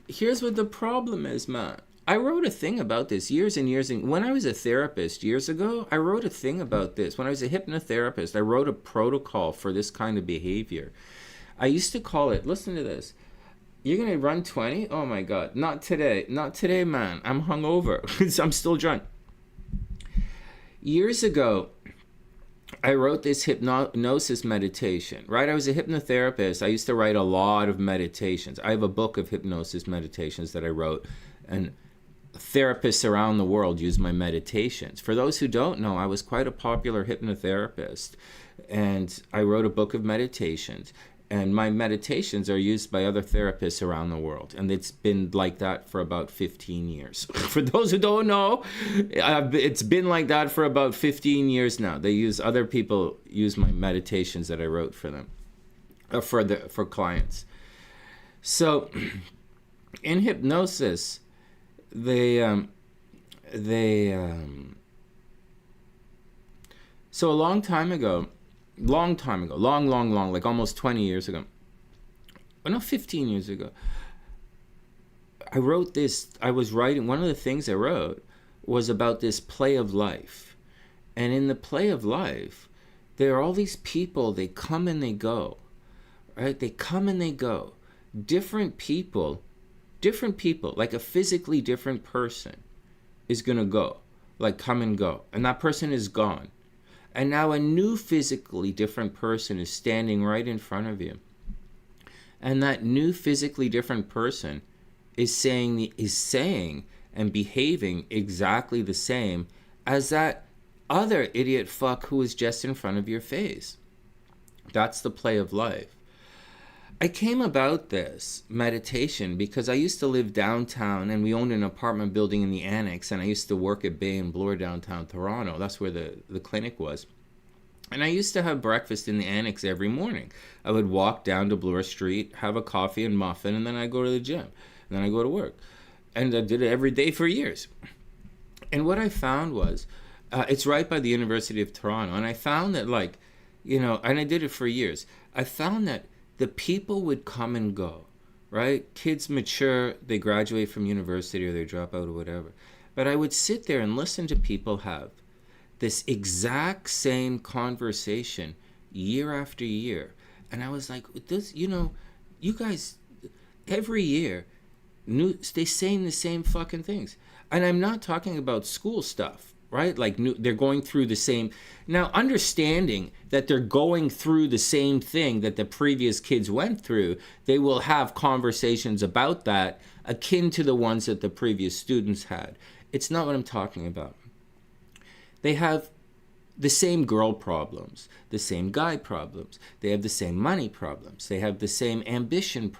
here's what the problem is, man. I wrote a thing about this years and years. And when I was a therapist years ago, I wrote a thing about this. When I was a hypnotherapist, I wrote a protocol for this kind of behavior. I used to call it, listen to this. You're going to run 20? Oh my God. Not today. Not today, man. I'm hungover. I'm still drunk. Years ago, I wrote this hypnosis meditation, right? I was a hypnotherapist. I used to write a lot of meditations. I have a book of hypnosis meditations that I wrote, and therapists around the world use my meditations. For those who don't know, I was quite a popular hypnotherapist, and I wrote a book of meditations. And my meditations are used by other therapists around the world. And it's been like that for about 15 years. For those who don't know, it's been like that for about 15 years now. Other people use my meditations that I wrote for them, for clients. So in hypnosis, so a long time ago, like almost 20 years ago, oh no, 15 years ago, I wrote this. I was writing, one of the things I wrote was about this play of life. And in the play of life, there are all these people, they come and they go, right? They come and they go. Different people, like a physically different person is going to go, like come and go. And that person is gone. And now a new physically different person is standing right in front of you. And that new physically different person is saying and behaving exactly the same as that other idiot fuck who was just in front of your face. That's the play of life. I came about this meditation because I used to live downtown, and we owned an apartment building in the annex, and I used to work at Bay and Bloor downtown Toronto. That's where the clinic was. And I used to have breakfast in the annex every morning. I would walk down to Bloor Street, have a coffee and muffin, and then I'd go to the gym. And then I'd go to work. And I did it every day for years. And what I found was, it's right by the University of Toronto, and I found that, and I did it for years. I found that the people would come and go, right? Kids mature, they graduate from university or they drop out or whatever. But I would sit there and listen to people have this exact same conversation year after year. And I was like, you guys, every year, they saying the same fucking things. And I'm not talking about school stuff, right? Like they're going through the same. Now, understanding that they're going through the same thing that the previous kids went through, they will have conversations about that akin to the ones that the previous students had. It's not what I'm talking about. They have the same girl problems, the same guy problems. They have the same money problems. They have the same ambition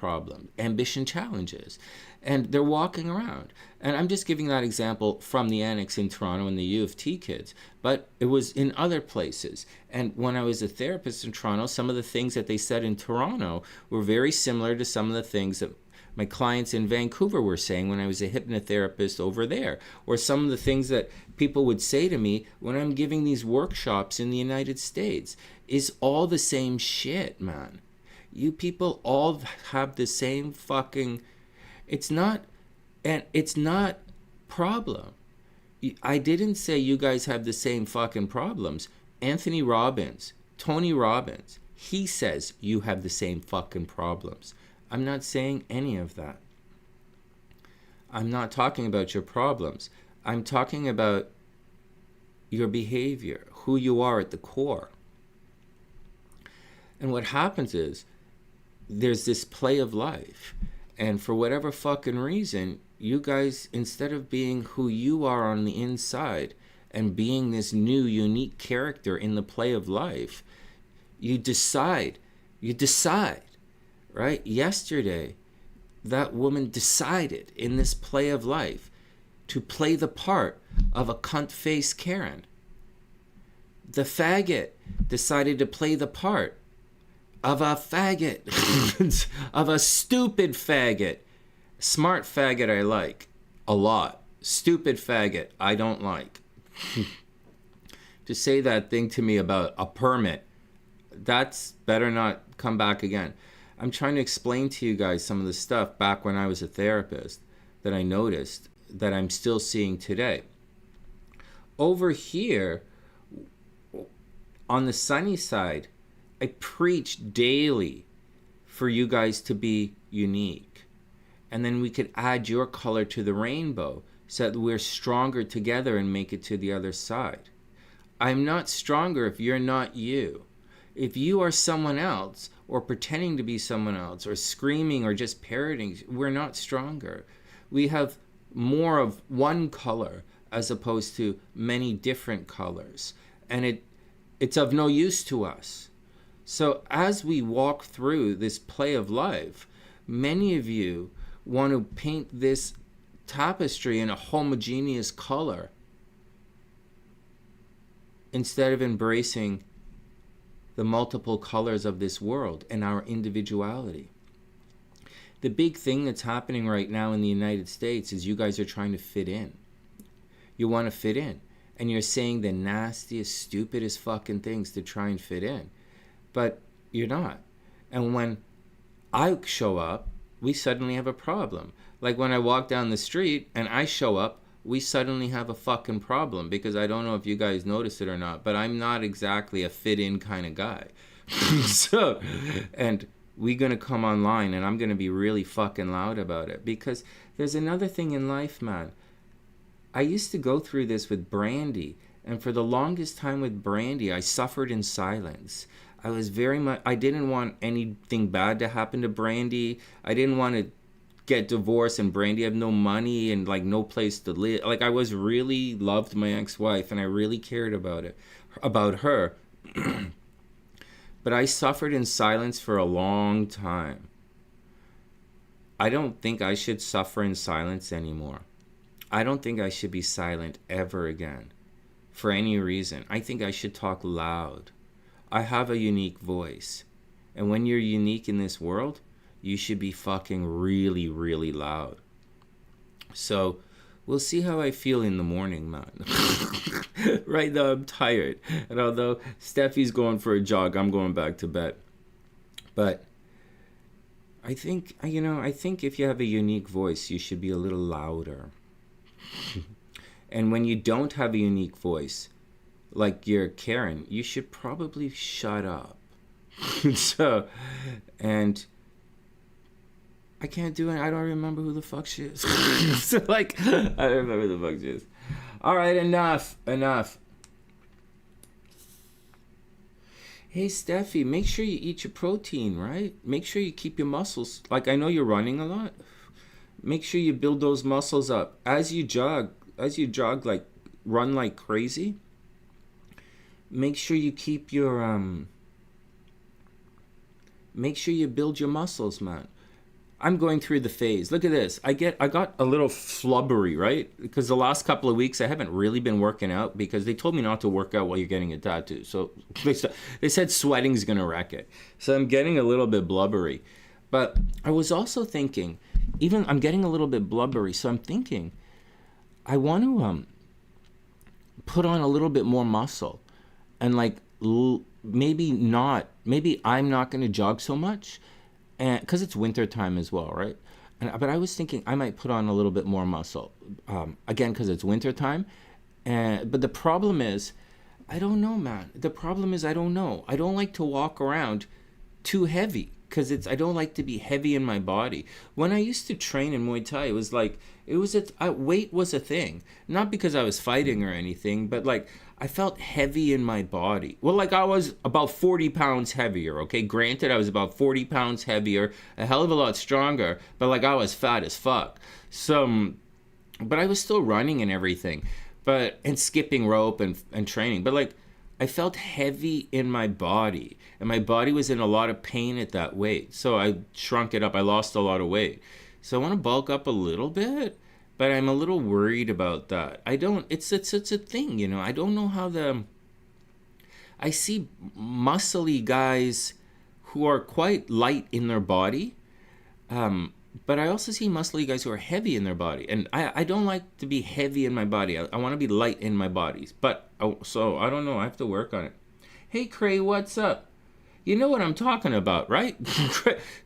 challenges. And they're walking around. And I'm just giving that example from the annex in Toronto and the U of T kids, but it was in other places. And when I was a therapist in Toronto, some of the things that they said in Toronto were very similar to some of the things that my clients in Vancouver were saying when I was a hypnotherapist over there, or some of the things that people would say to me when I'm giving these workshops in the United States. Is all the same shit, man. You people all have the same fucking... It's not problem. I didn't say you guys have the same fucking problems. Anthony Robbins, Tony Robbins, he says you have the same fucking problems. I'm not saying any of that. I'm not talking about your problems. I'm talking about your behavior, who you are at the core. And what happens is there's this play of life. And for whatever fucking reason, you guys, instead of being who you are on the inside and being this new, unique character in the play of life, you decide, right? Yesterday, that woman decided in this play of life to play the part of a cunt-faced Karen. The faggot decided to play the part of a faggot, of a stupid faggot. Smart faggot I like a lot. Stupid faggot I don't like. To say that thing to me about a permit, that's better not come back again. I'm trying to explain to you guys some of the stuff back when I was a therapist that I noticed that I'm still seeing today. Over here, on the sunny side, I preach daily for you guys to be unique. And then we could add your color to the rainbow so that we're stronger together and make it to the other side. I'm not stronger if you're not you. If you are someone else, or pretending to be someone else, or screaming, or just parroting, we're not stronger. We have more of one color as opposed to many different colors. And it's of no use to us. So as we walk through this play of life, many of you want to paint this tapestry in a homogeneous color instead of embracing the multiple colors of this world and our individuality. The big thing that's happening right now in the United States is you guys are trying to fit in. You want to fit in. And you're saying the nastiest, stupidest fucking things to try and fit in. But you're not. And when I show up, we suddenly have a problem. Like when I walk down the street and I show up, we suddenly have a fucking problem, because I don't know if you guys notice it or not, but I'm not exactly a fit-in kind of guy. So, and we're going to come online and I'm going to be really fucking loud about it, because there's another thing in life, man. I used to go through this with Brandy, and for the longest time with Brandy, I suffered in silence. I was I didn't want anything bad to happen to Brandy. I didn't want to get divorced and Brandy have no money and like no place to live. Like I was really loved my ex-wife and I really cared about her. But I suffered in silence for a long time. I don't think I should suffer in silence anymore. I don't think I should be silent ever again for any reason. I think I should talk loud. I have a unique voice. And when you're unique in this world, you should be fucking really, really loud. So we'll see how I feel in the morning, man. Right now I'm tired. And although Steffi's going for a jog, I'm going back to bed. But I think if you have a unique voice, you should be a little louder. And when you don't have a unique voice, like you're Karen, you should probably shut up. So, and I can't do it. I don't remember who the fuck she is. So, like, I don't remember who the fuck she is. All right, enough. Hey, Steffi, make sure you eat your protein, right? Make sure you keep your muscles. Like, I know you're running a lot. Make sure you build those muscles up. As you jog, like, run like crazy. Make sure you keep your, make sure you build your muscles, man. I'm going through the phase. Look at this. I got a little flubbery, right? Because the last couple of weeks I haven't really been working out because they told me not to work out while you're getting a tattoo. So they said sweating's going to wreck it. So I'm getting a little bit blubbery. But I was also thinking, I'm getting a little bit blubbery. So I'm thinking, I want to put on a little bit more muscle. And like maybe I'm not going to jog so much. And because it's winter time as well, right? But I was thinking I might put on a little bit more muscle, again, because it's winter time. But the problem is, I don't know, man. The problem is I don't know. I don't like to walk around too heavy because I don't like to be heavy in my body. When I used to train in Muay Thai, it was like weight was a thing, not because I was fighting or anything, but like I felt heavy in my body. Well, like I was about 40 pounds heavier, okay? Granted, I was about 40 pounds heavier, a hell of a lot stronger, but like I was fat as fuck. So, but I was still running and everything, and skipping rope and training. But like I felt heavy in my body, and my body was in a lot of pain at that weight. So I shrunk it up. I lost a lot of weight. So I want to bulk up a little bit. But I'm a little worried about that. It's a thing, you know. I don't know how I see muscly guys who are quite light in their body. But I also see muscly guys who are heavy in their body. And I don't like to be heavy in my body. I want to be light in my body. So I don't know. I have to work on it. Hey, Cray, what's up? You know what I'm talking about, right?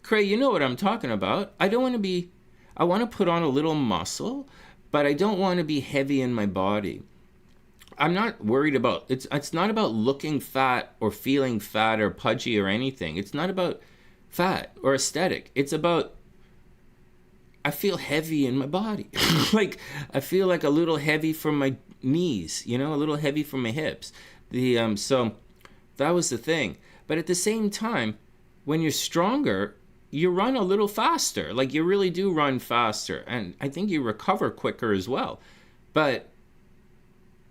Cray, you know what I'm talking about. I don't want to be, I want to put on a little muscle, but I don't want to be heavy in my body. I'm not worried about, it's not about looking fat or feeling fat or pudgy or anything. It's not about fat or aesthetic. It's about, I feel heavy in my body. Like I feel like a little heavy from my knees, you know, a little heavy from my hips. So that was the thing. But at the same time, when you're stronger, you run a little faster. Like you really do run faster, and I think you recover quicker as well. But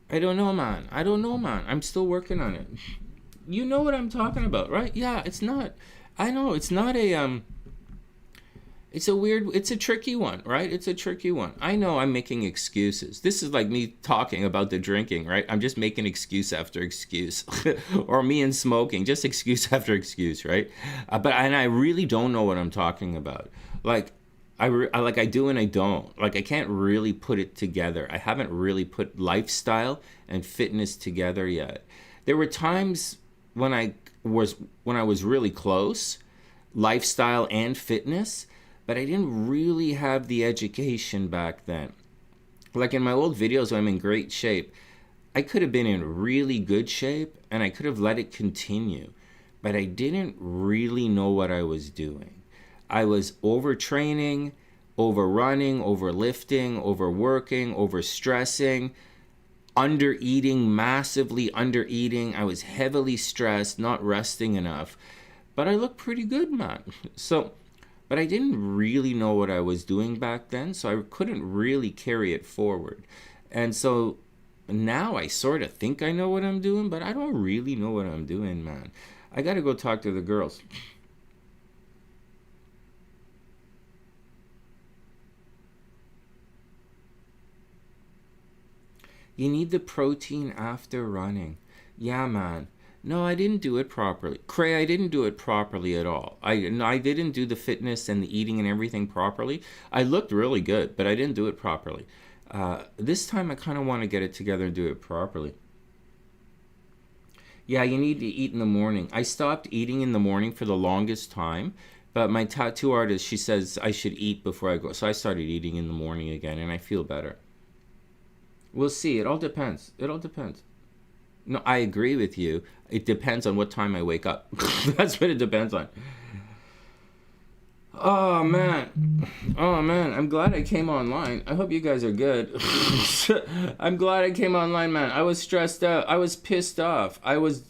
I don't know, man. I don't know, man. I'm still working on it. You know what I'm talking about, right? Yeah, it's not. I know it's not a. It's a weird, it's a tricky one, right? It's a tricky one. I know I'm making excuses. This is like me talking about the drinking, right? I'm just making excuse after excuse. Or me and smoking, just excuse after excuse, right? And I really don't know what I'm talking about. Like, like I do and I don't. Like I can't really put it together. I haven't really put lifestyle and fitness together yet. There were times when I was really close, lifestyle and fitness, but I didn't really have the education back then. Like in my old videos when I'm in great shape, I could have been in really good shape and I could have let it continue, but I didn't really know what I was doing. I was overtraining, overrunning, overlifting, overworking, overstressing, undereating, massively undereating. I was heavily stressed, not resting enough, but I looked pretty good, man. But I didn't really know what I was doing back then, so I couldn't really carry it forward. And so now I sort of think I know what I'm doing, but I don't really know what I'm doing, man. I gotta go talk to the girls. You need the protein after running. Yeah, man. No, I didn't do it properly. Cray, I didn't do it properly at all. I didn't do the fitness and the eating and everything properly. I looked really good, but I didn't do it properly. This time I kind of want to get it together and do it properly. Yeah, you need to eat in the morning. I stopped eating in the morning for the longest time, but my tattoo artist, she says I should eat before I go. So I started eating in the morning again, and I feel better. We'll see. It all depends. It all depends. No, I agree with you. It depends on what time I wake up. That's what it depends on. Oh man. Oh man. I'm glad I came online. I hope you guys are good. I'm glad I came online, man. I was stressed out. I was pissed off. I was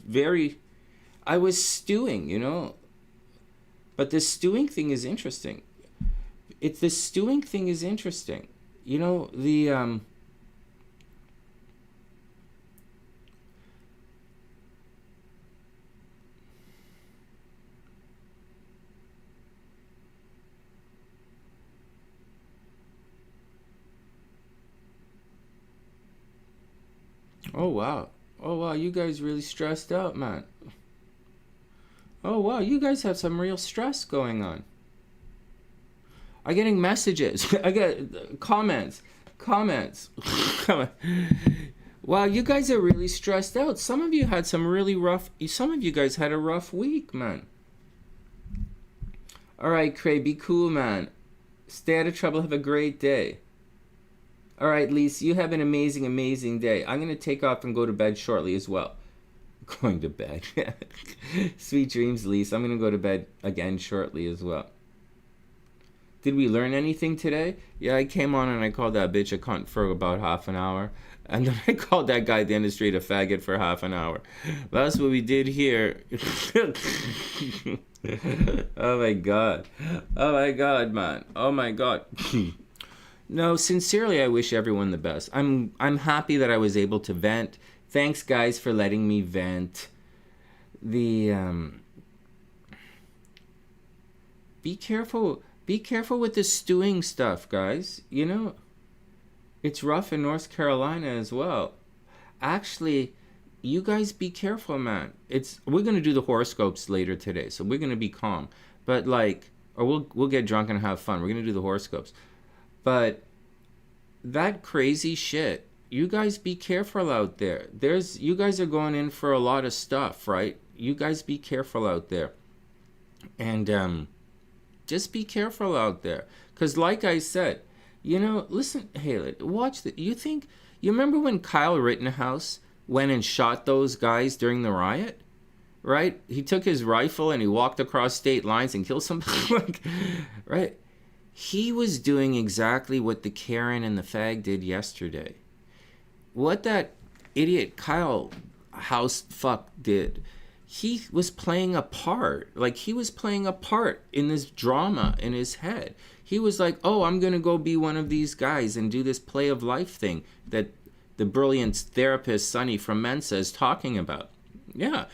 stewing, you know? But this stewing thing is interesting. The stewing thing is interesting. You know, oh wow. Oh wow, you guys really stressed out, man. Oh wow, you guys have some real stress going on. I'm getting messages. I get comments. Comments. Wow, you guys are really stressed out. Some of you had some of you guys had a rough week, man. All right, Cray, be cool, man. Stay out of trouble. Have a great day. All right, Lise, you have an amazing, amazing day. I'm going to take off and go to bed shortly as well. Going to bed. Sweet dreams, Lise. I'm going to go to bed again shortly as well. Did we learn anything today? Yeah, I came on and I called that bitch a cunt for about half an hour. And then I called that guy down the street a faggot for half an hour. That's what we did here. Oh my God. Oh my God, man. Oh my God. No, sincerely, I wish everyone the best. I'm happy that I was able to vent. Thanks, guys, for letting me vent. Be careful. Be careful with the stewing stuff, guys. You know, it's rough in North Carolina as well. Actually, you guys be careful, man. We're gonna do the horoscopes later today, so we're gonna be calm. But or we'll get drunk and have fun. We're gonna do the horoscopes. But that crazy shit, you guys be careful out there. You guys are going in for a lot of stuff, right? You guys be careful out there. And just be careful out there. Because like I said, listen, Haley, watch that. You remember when Kyle Rittenhouse went and shot those guys during the riot? Right? He took his rifle and he walked across state lines and killed somebody. Right? He was doing exactly what the Karen and the fag did yesterday. What that idiot Kyle House fuck did, he was playing a part. Like, he was playing a part in this drama in his head. He was like, oh, I'm going to go be one of these guys and do this play of life thing that the brilliant therapist Sonny from Mensa is talking about. Yeah.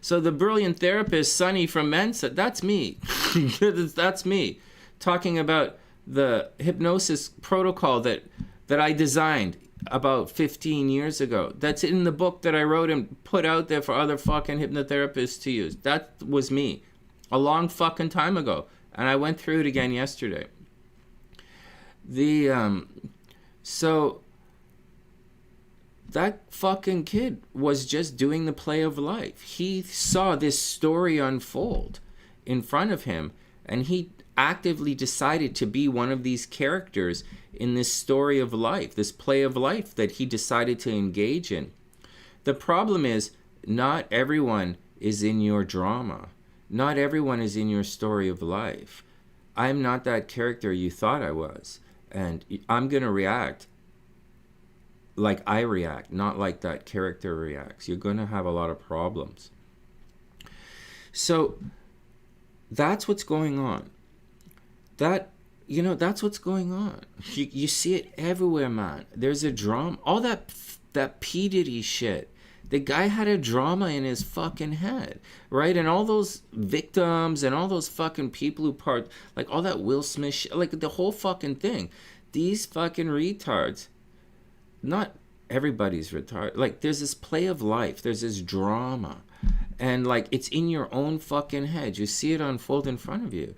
So the brilliant therapist Sonny from Mensa, that's me. That's me talking about the hypnosis protocol that I designed about 15 years ago. That's in the book that I wrote and put out there for other fucking hypnotherapists to use. That was me a long fucking time ago. And I went through it again yesterday. So that fucking kid was just doing the play of life. He saw this story unfold in front of him, and he actively decided to be one of these characters in this story of life, this play of life that he decided to engage in. The problem is, not everyone is in your drama. Not everyone is in your story of life. I'm not that character you thought I was. And I'm going to react like I react, not like that character reacts. You're going to have a lot of problems. So that's what's going on. That's what's going on. You see it everywhere, man. There's a drama. All that P. Diddy shit. The guy had a drama in his fucking head, right? And all those victims and all those fucking people who like all that Will Smith shit, like the whole fucking thing. These fucking retards, not everybody's retarded. Like, there's this play of life. There's this drama. And, like, it's in your own fucking head. You see it unfold in front of you.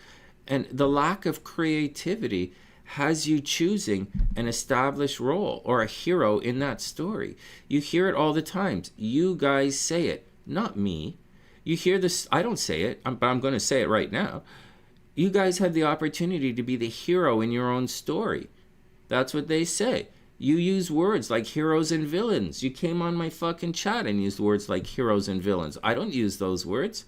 And the lack of creativity has you choosing an established role or a hero in that story. You hear it all the time. You guys say it, not me. You hear this, I don't say it, but I'm going to say it right now. You guys have the opportunity to be the hero in your own story. That's what they say. You use words like heroes and villains. You came on my fucking chat and used words like heroes and villains. I don't use those words.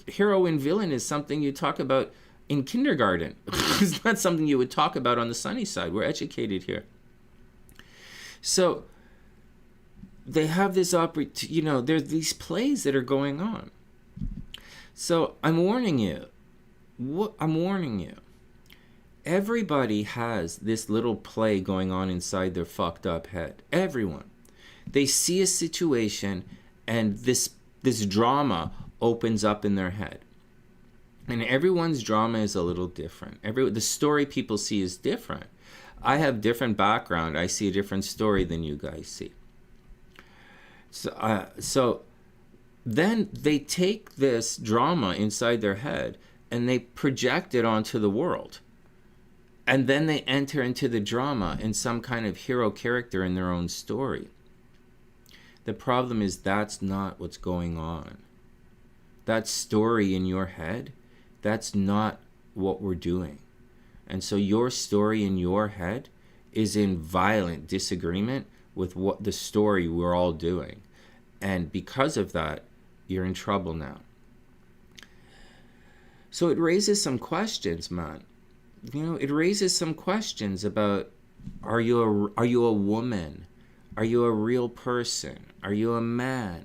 Hero and villain is something you talk about in kindergarten. It's not something you would talk about on the sunny side. We're educated here. So they have this there's these plays that are going on. So I'm warning you. Everybody has this little play going on inside their fucked up head. Everyone. They see a situation and this drama opens up in their head. And everyone's drama is a little different. The story people see is different. I have different background. I see a different story than you guys see. So then they take this drama inside their head and they project it onto the world. And then they enter into the drama in some kind of hero character in their own story. The problem is that's not what's going on. That story in your head, that's not what we're doing. And so your story in your head is in violent disagreement with what the story we're all doing. And because of that, you're in trouble now. So it raises some questions, man. It raises some questions about, are you a woman? Are you a real person? Are you a man?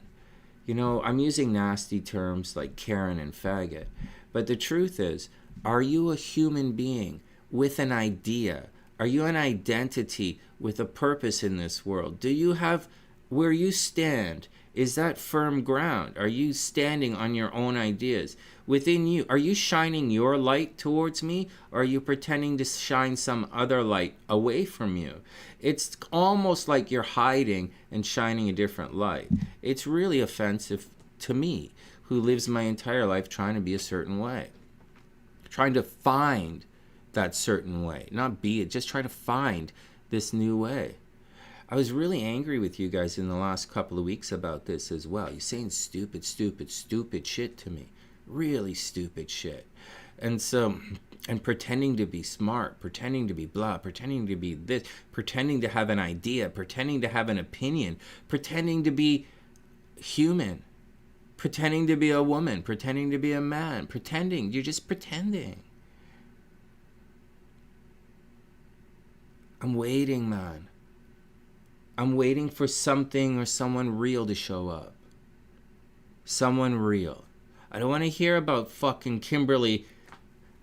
I'm using nasty terms like Karen and faggot. But the truth is, are you a human being with an idea? Are you an identity with a purpose in this world? Do you have where you stand? Is that firm ground? Are you standing on your own ideas? Within you, are you shining your light towards me? Or are you pretending to shine some other light away from you? It's almost like you're hiding and shining a different light. It's really offensive to me, who lives my entire life trying to be a certain way. Trying to find that certain way. Not be it, just trying to find this new way. I was really angry with you guys in the last couple of weeks about this as well. You're saying stupid shit to me. Really stupid shit. And so, and pretending to be smart, pretending to be blah, pretending to be this, pretending to have an idea, pretending to have an opinion, pretending to be human, pretending to be a woman, pretending to be a man, pretending. You're just pretending. I'm waiting, man. I'm waiting for something or someone real to show up. Someone real. I don't want to hear about fucking Kimberly.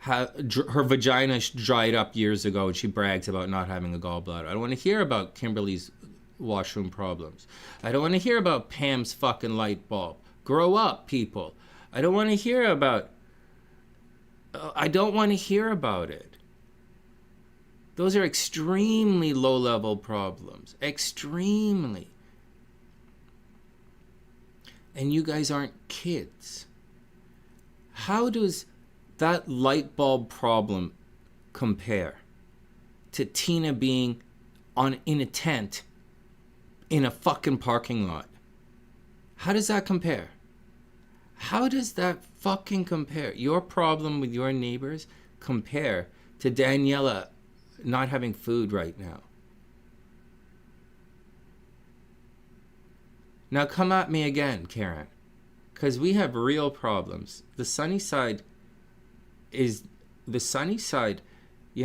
Her vagina dried up years ago and she brags about not having a gallbladder. I don't want to hear about Kimberly's washroom problems. I don't want to hear about Pam's fucking light bulb. Grow up, people. I don't want to hear about it. Those are extremely low-level problems. Extremely. And you guys aren't kids. How does that light bulb problem compare to Tina being in a tent in a fucking parking lot? How does that compare? How does that fucking compare? Your problem with your neighbors compare to Daniela not having food right now? Now come at me again, Karen, because we have real problems. The sunny side, you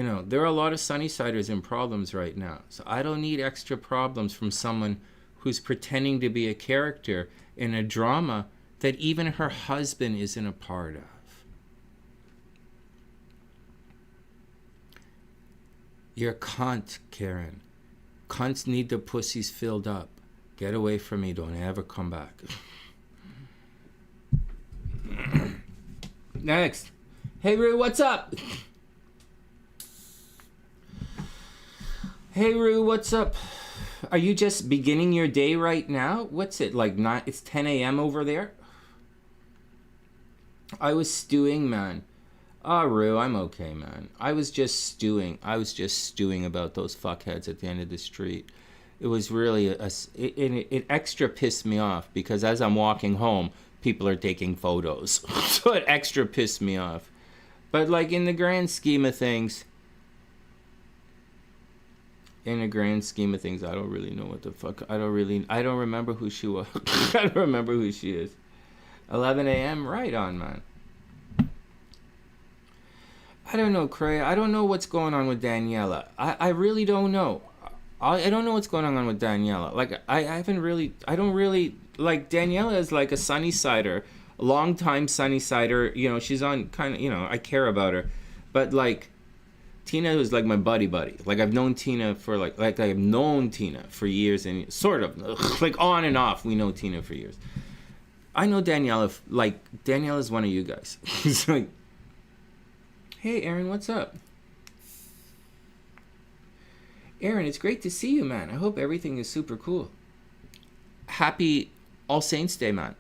know, there are a lot of Sunnysiders in problems right now. So I don't need extra problems from someone who's pretending to be a character in a drama that even her husband isn't a part of. You're a cunt, Karen. Cunts need their pussies filled up. Get away from me. Don't ever come back. Next. Hey, Rue, what's up? Hey, Rue, what's up? Are you just beginning your day right now? What's it, like it's 10 a.m. over there? I was stewing, man. Ah, Rue, I'm okay, man. I was just stewing about those fuckheads at the end of the street. It was really, it extra pissed me off because as I'm walking home, people are taking photos. So it extra pissed me off. But like in the grand scheme of things, I don't really know what the fuck. I don't remember who she was. I don't remember who she is. 11 a.m. Right on, man. I don't know, Cray. I don't know what's going on with Daniela. I really don't know. I don't know what's going on with Daniela. Like, I don't really, like, Daniela is like a Sunnysider, a long-time Sunnysider. You know, she's on kind of, you know, I care about her. But, like, Tina was like my buddy. Like, I've known Tina for, like I've known Tina for years and sort of, like, on and off, we know Tina for years. I know Daniela, like, Daniela's one of you guys. It's like, hey, Aaron, what's up? Aaron, it's great to see you, man. I hope everything is super cool. Happy All Saints Day, man.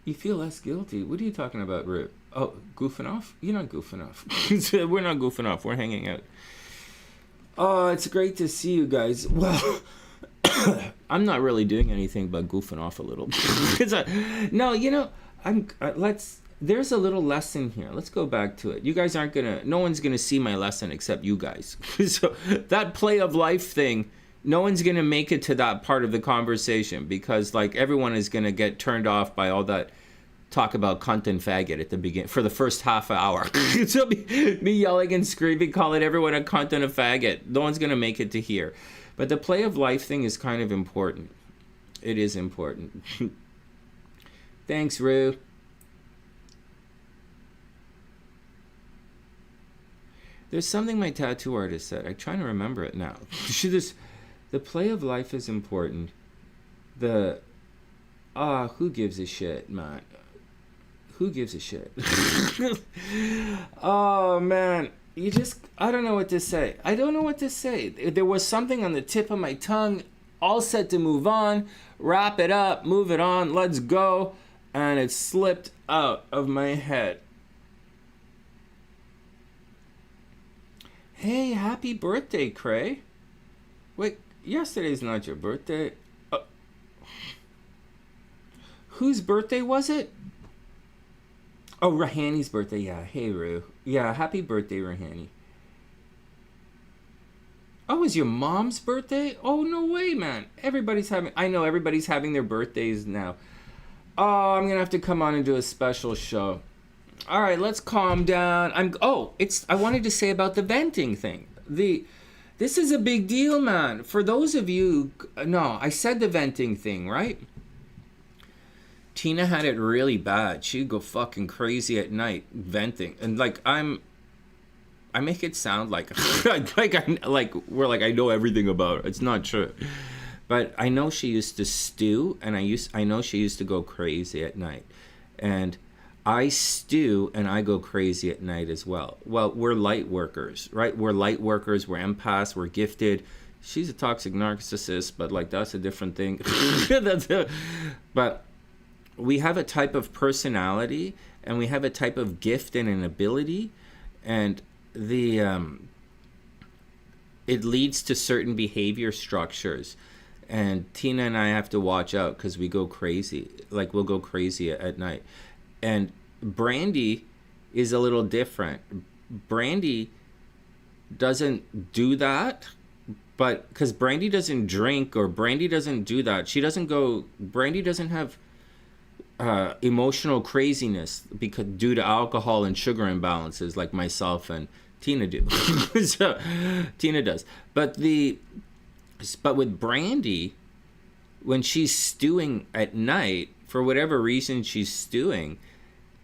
You feel less guilty. What are you talking about, Rip? Oh, goofing off? You're not goofing off. We're not goofing off. We're hanging out. Oh, it's great to see you guys. Well, I'm not really doing anything but goofing off a little. No, you know, there's a little lesson here. Let's go back to it. You guys no one's gonna see my lesson except you guys. So that play of life thing, no one's gonna make it to that part of the conversation because like everyone is gonna get turned off by all that talk about cunt and faggot at the beginning for the first half hour. So me yelling and screaming, calling everyone a cunt and a faggot. No one's gonna make it to here. But the play of life thing is kind of important. It is important. Thanks, Rue. There's something my tattoo artist said. I'm trying to remember it now. The play of life is important. Who gives a shit, man? Who gives a shit? Oh, man. I don't know what to say. There was something on the tip of my tongue, all set to move on, wrap it up, move it on, let's go, and it slipped out of my head. Hey, happy birthday, Cray. Wait, yesterday's not your birthday. Uh, whose birthday was it? Oh, Rahani's birthday. Yeah. Hey, Rue. Yeah, happy birthday, Rahani. Oh, it's your mom's birthday? Oh, no way, man. I know everybody's having their birthdays now. Oh, I'm gonna have to come on and do a special show. All right, let's calm down. I wanted to say about the venting thing. This is a big deal, man. For those of you, no, I said the venting thing, right? Tina had it really bad. She'd go fucking crazy at night venting, and like I make it sound like I know everything about it. It's not true. But I know she used to stew, and I know she used to go crazy at night. And I stew and I go crazy at night as well. Well, we're light workers, right? We're light workers, we're empaths, we're gifted. She's a toxic narcissist, but like that's a different thing. But we have a type of personality and we have a type of gift and an ability, and the it leads to certain behavior structures. And Tina and I have to watch out because we go crazy. Like we'll go crazy at night. And Brandy is a little different. Brandy doesn't do that, but because Brandy doesn't drink or Brandy doesn't do that, Brandy doesn't have emotional craziness because due to alcohol and sugar imbalances like myself and Tina do. So Tina does. But with Brandy, when she's stewing at night, for whatever reason she's stewing,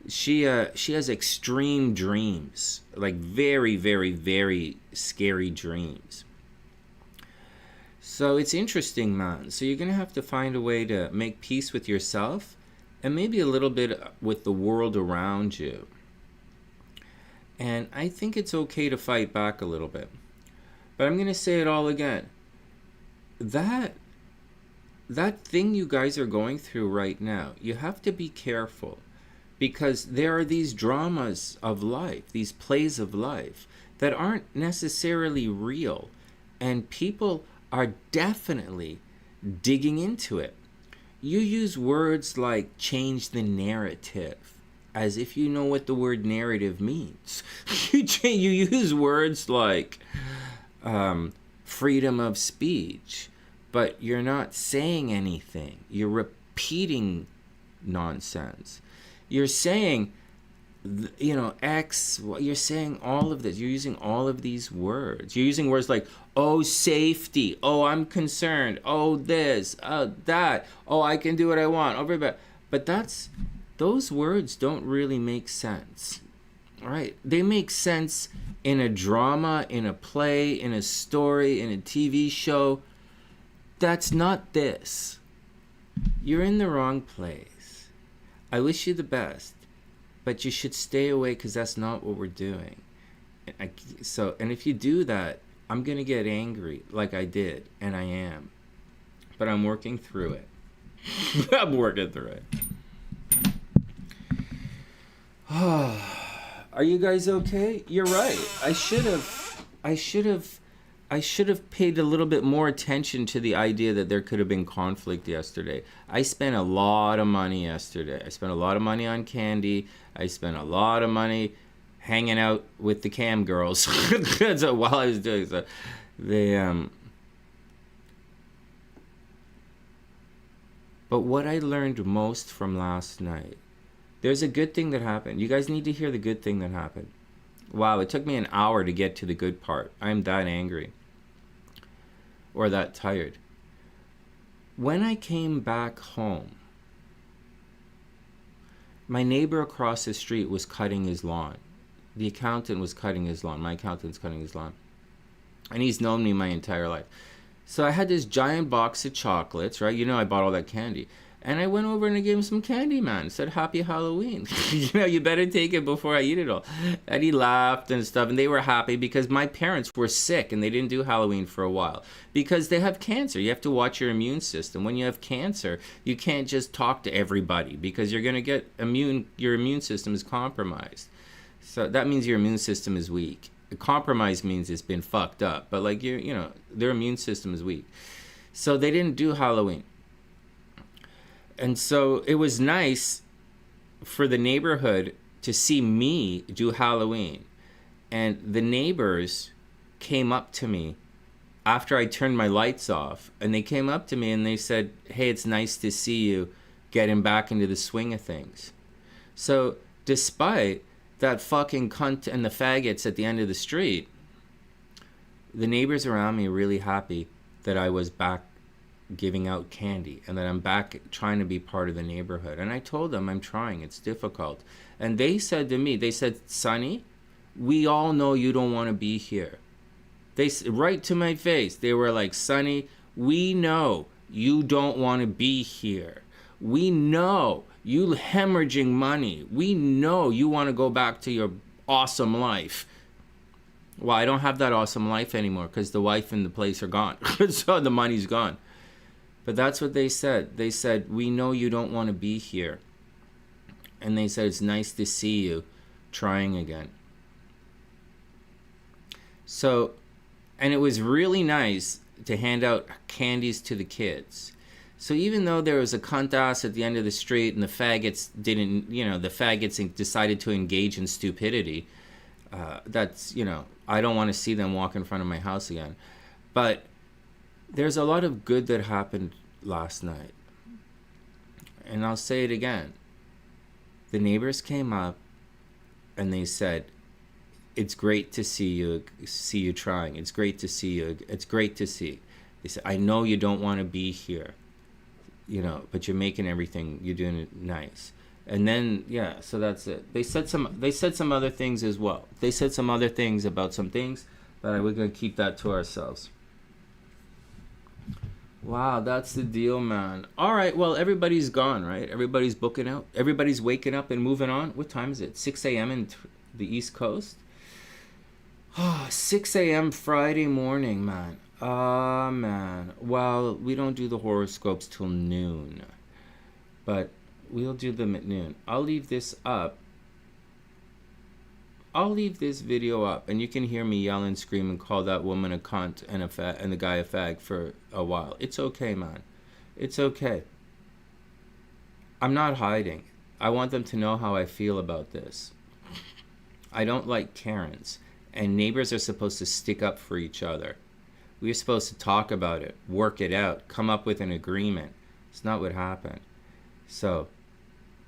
she has extreme dreams, like very, very, very scary dreams. So it's interesting, man. So you're gonna have to find a way to make peace with yourself and maybe a little bit with the world around you. And I think it's okay to fight back a little bit. But I'm gonna say it all again. That thing you guys are going through right now, you have to be careful because there are these dramas of life, these plays of life that aren't necessarily real, and people are definitely digging into it. You use words like change the narrative as if you know what the word narrative means. You use words like freedom of speech, but you're not saying anything. You're repeating nonsense. You're saying, X, you're saying all of this. You're using all of these words. You're using words like, oh, safety. Oh, I'm concerned. Oh, this. Oh, that. Oh, I can do what I want. Oh, but those words don't really make sense. All right? They make sense in a drama, in a play, in a story, in a TV show. That's not this. You're in the wrong place. I wish you the best, but you should stay away because that's not what we're doing. And if you do that, I'm going to get angry like I did, and I am. But I'm working through it. I'm working through it. Are you guys okay? You're right. I should have paid a little bit more attention to the idea that there could have been conflict yesterday. I spent a lot of money yesterday. I spent a lot of money on candy. I spent a lot of money hanging out with the cam girls. So while I was doing so, but what I learned most from last night, there's a good thing that happened. You guys need to hear the good thing that happened. Wow, it took me an hour to get to the good part. I'm that angry. Or that tired. When I came back home, my neighbor across the street was cutting his lawn. The accountant was cutting his lawn. My accountant's cutting his lawn. And he's known me my entire life. So I had this giant box of chocolates, right? I bought all that candy. And I went over and I gave him some candy, man. Said, Happy Halloween. You better take it before I eat it all. And he laughed and stuff. And they were happy because my parents were sick and they didn't do Halloween for a while. Because they have cancer. You have to watch your immune system. When you have cancer, you can't just talk to everybody because you're going to get your immune system is compromised. So that means your immune system is weak. compromise means it's been fucked up, but like their immune system is weak. So they didn't do Halloween. And so it was nice for the neighborhood to see me do Halloween. And the neighbors came up to me after I turned my lights off, and they came up to me and they said, "Hey, it's nice to see you getting back into the swing of things." So despite that fucking cunt and the faggots at the end of the street, the neighbors around me are really happy that I was back giving out candy and that I'm back trying to be part of the neighborhood. And I told them I'm trying, it's difficult. And they said to me, they said, "Sonny, we all know you don't want to be here." They right to my face, they were like, "Sonny, we know you don't want to be here. We know you hemorrhaging money. We know you want to go back to your awesome life." Well, I don't have that awesome life anymore because the wife and the place are gone. So the money's gone. But that's what they said. They said, "We know you don't want to be here." And they said, "It's nice to see you trying again." So, and it was really nice to hand out candies to the kids. So even though there was a cunt ass at the end of the street and the faggots didn't, the faggots decided to engage in stupidity, that's, I don't want to see them walk in front of my house again. But there's a lot of good that happened last night. And I'll say it again. The neighbors came up and they said, "It's great to see you trying. It's great to see you. It's great to see." They said, "I know you don't want to be here, but you're making everything, you're doing it nice." And then, yeah, so that's it. They said some other things as well. They said some other things about some things, but we're going to keep that to ourselves. Wow, that's the deal, man. All right, well, everybody's gone, right? Everybody's booking out. Everybody's waking up and moving on. What time is it? 6 a.m. in the East Coast? 6 a.m. Friday morning, man. Man. Well, we don't do the horoscopes till noon, but we'll do them at noon. I'll leave this up. I'll leave this video up, and you can hear me yell and scream and call that woman a cunt and the guy a fag for a while. It's okay, man. It's okay. I'm not hiding. I want them to know how I feel about this. I don't like Karens, and neighbors are supposed to stick up for each other. We're supposed to talk about it, work it out, come up with an agreement. It's not what happened. So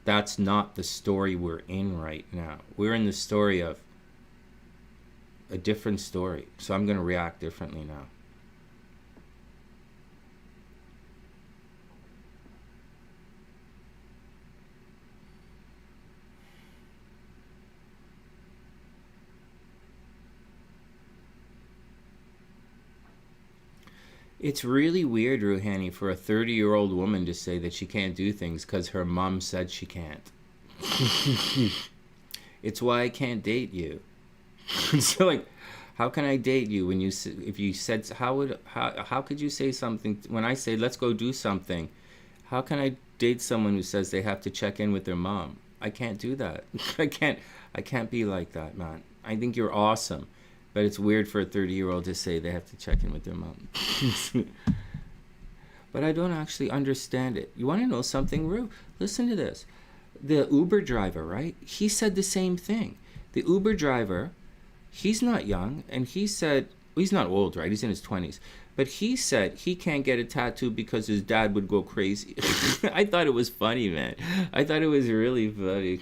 that's not the story we're in right now. We're in the story of a different story. So I'm going to react differently now. It's really weird, Ruhani, for a 30-year-old woman to say that she can't do things because her mom said she can't. It's why I can't date you. So, like, how can I date you when if you said, how could you say something when I say, let's go do something? How can I date someone who says they have to check in with their mom? I can't do that. I can't be like that, man. I think you're awesome. But it's weird for a 30-year-old to say they have to check in with their mom. But I don't actually understand it. You want to know something, Ru? Listen to this. The Uber driver, right? He said the same thing. The Uber driver, he's not young, and he said, well, he's not old, right? He's in his 20s. But he said he can't get a tattoo because his dad would go crazy. I thought it was funny, man. I thought it was really funny.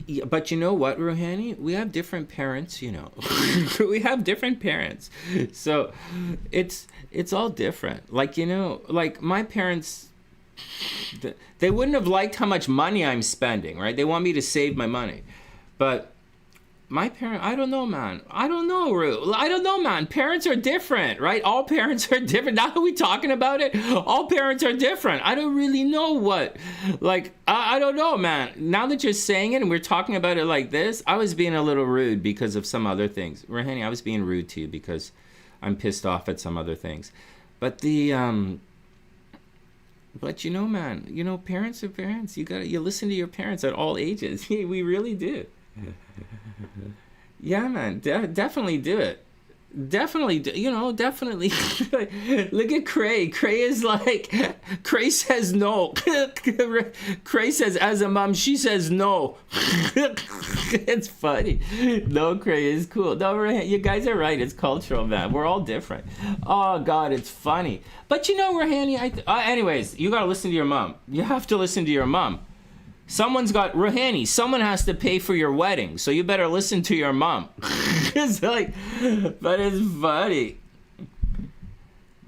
Yeah, but you know what, Rohani? We have different parents, we have different parents. So it's all different. Like, like my parents, they wouldn't have liked how much money I'm spending, right? They want me to save my money. But my parent, I don't know, man. I don't know, Ru. I don't know, man. Parents are different, right? All parents are different. Now that we're talking about it, all parents are different. I don't really know what. Like, I don't know, man. Now that you're saying it and we're talking about it like this, I was being a little rude because of some other things. Rohani, I was being rude to you because I'm pissed off at some other things. But the But man, parents are parents. You listen to your parents at all ages. We really do. Yeah, man, definitely do it. Definitely, definitely. Look at Cray. Cray is like, Cray says no. Cray says, as a mom, she says no. It's funny. No, Cray is cool. No, you guys are right. It's cultural, man. We're all different. Oh, God, it's funny. But Rahani, anyways, you got to listen to your mom. You have to listen to your mom. Someone has to pay for your wedding, so you better listen to your mom. It's like, but it's funny.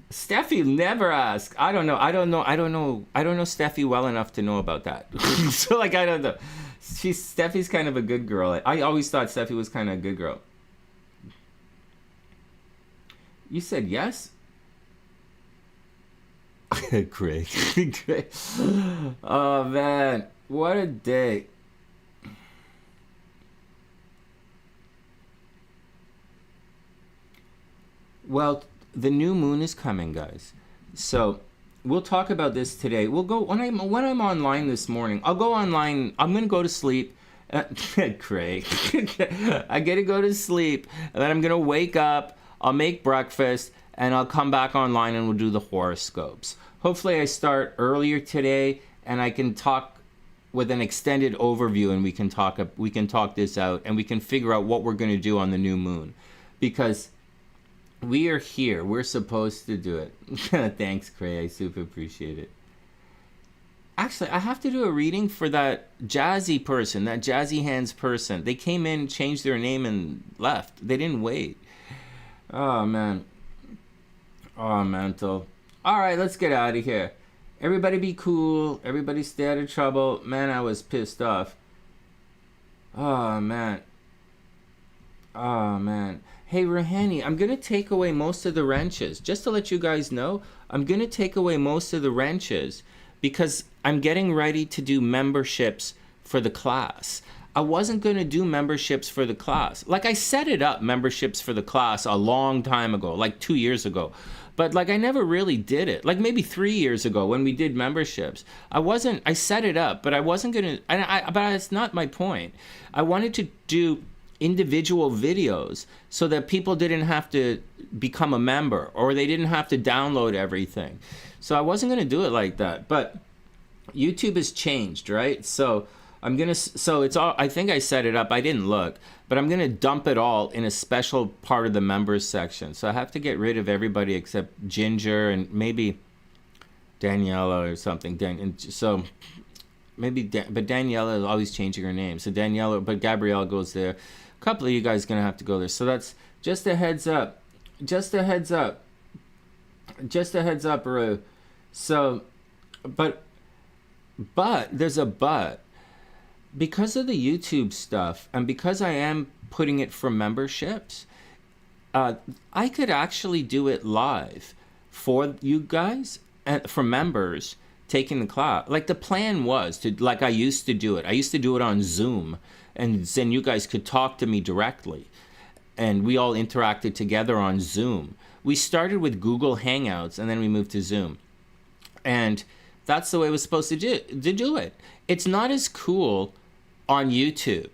Steffi never asked. I don't know Steffi well enough to know about that. So I don't know. Steffi's kind of a good girl. I always thought Steffi was kind of a good girl. You said yes? Great. Oh, man. What a day. Well, the new moon is coming, guys. So we'll talk about this today. We'll go when I'm online this morning. I'll go online. I'm gonna go to sleep. Craig, I gotta go to sleep, and then I'm gonna wake up. I'll make breakfast, and I'll come back online, and we'll do the horoscopes. Hopefully, I start earlier today, and I can talk with an extended overview, and we can talk this out, and we can figure out what we're going to do on the new moon, because we are here. We're supposed to do it. Thanks, Cray. I super appreciate it. Actually, I have to do a reading for that jazzy person, that jazzy hands person. They came in, changed their name, and left. They didn't wait. Oh, man. Oh, mental. All right, let's get out of here. Everybody be cool. Everybody stay out of trouble. Man, I was pissed off. Oh, man. Oh, man. Hey, Rahani, I'm going to take away most of the wrenches. Just to let you guys know, I'm going to take away most of the wrenches because I'm getting ready to do memberships for the class. I wasn't going to do memberships for the class. Like, I set it up, memberships for the class, a long time ago, like 2 years ago. But I never really did it. Like maybe 3 years ago when we did memberships, I set it up, but I wasn't going to, but it's not my point. I wanted to do individual videos so that people didn't have to become a member or they didn't have to download everything. So I wasn't going to do it like that, but YouTube has changed, right? So it's all, I think I set it up. I didn't look, but I'm going to dump it all in a special part of the members section. So I have to get rid of everybody except Ginger and maybe Daniela or something. But Daniela is always changing her name. So Daniela, but Gabrielle goes there. A couple of you guys are going to have to go there. So that's just a heads up. Just a heads up, Rue. So, but there's a but. Because of the YouTube stuff, and because I am putting it for memberships, I could actually do it live for you guys, and for members taking the class. Like the plan was to, like I used to do it. I used to do it on Zoom, and then you guys could talk to me directly, and we all interacted together on Zoom. We started with Google Hangouts, and then we moved to Zoom, and that's the way it was supposed to do it. It's not as cool on YouTube.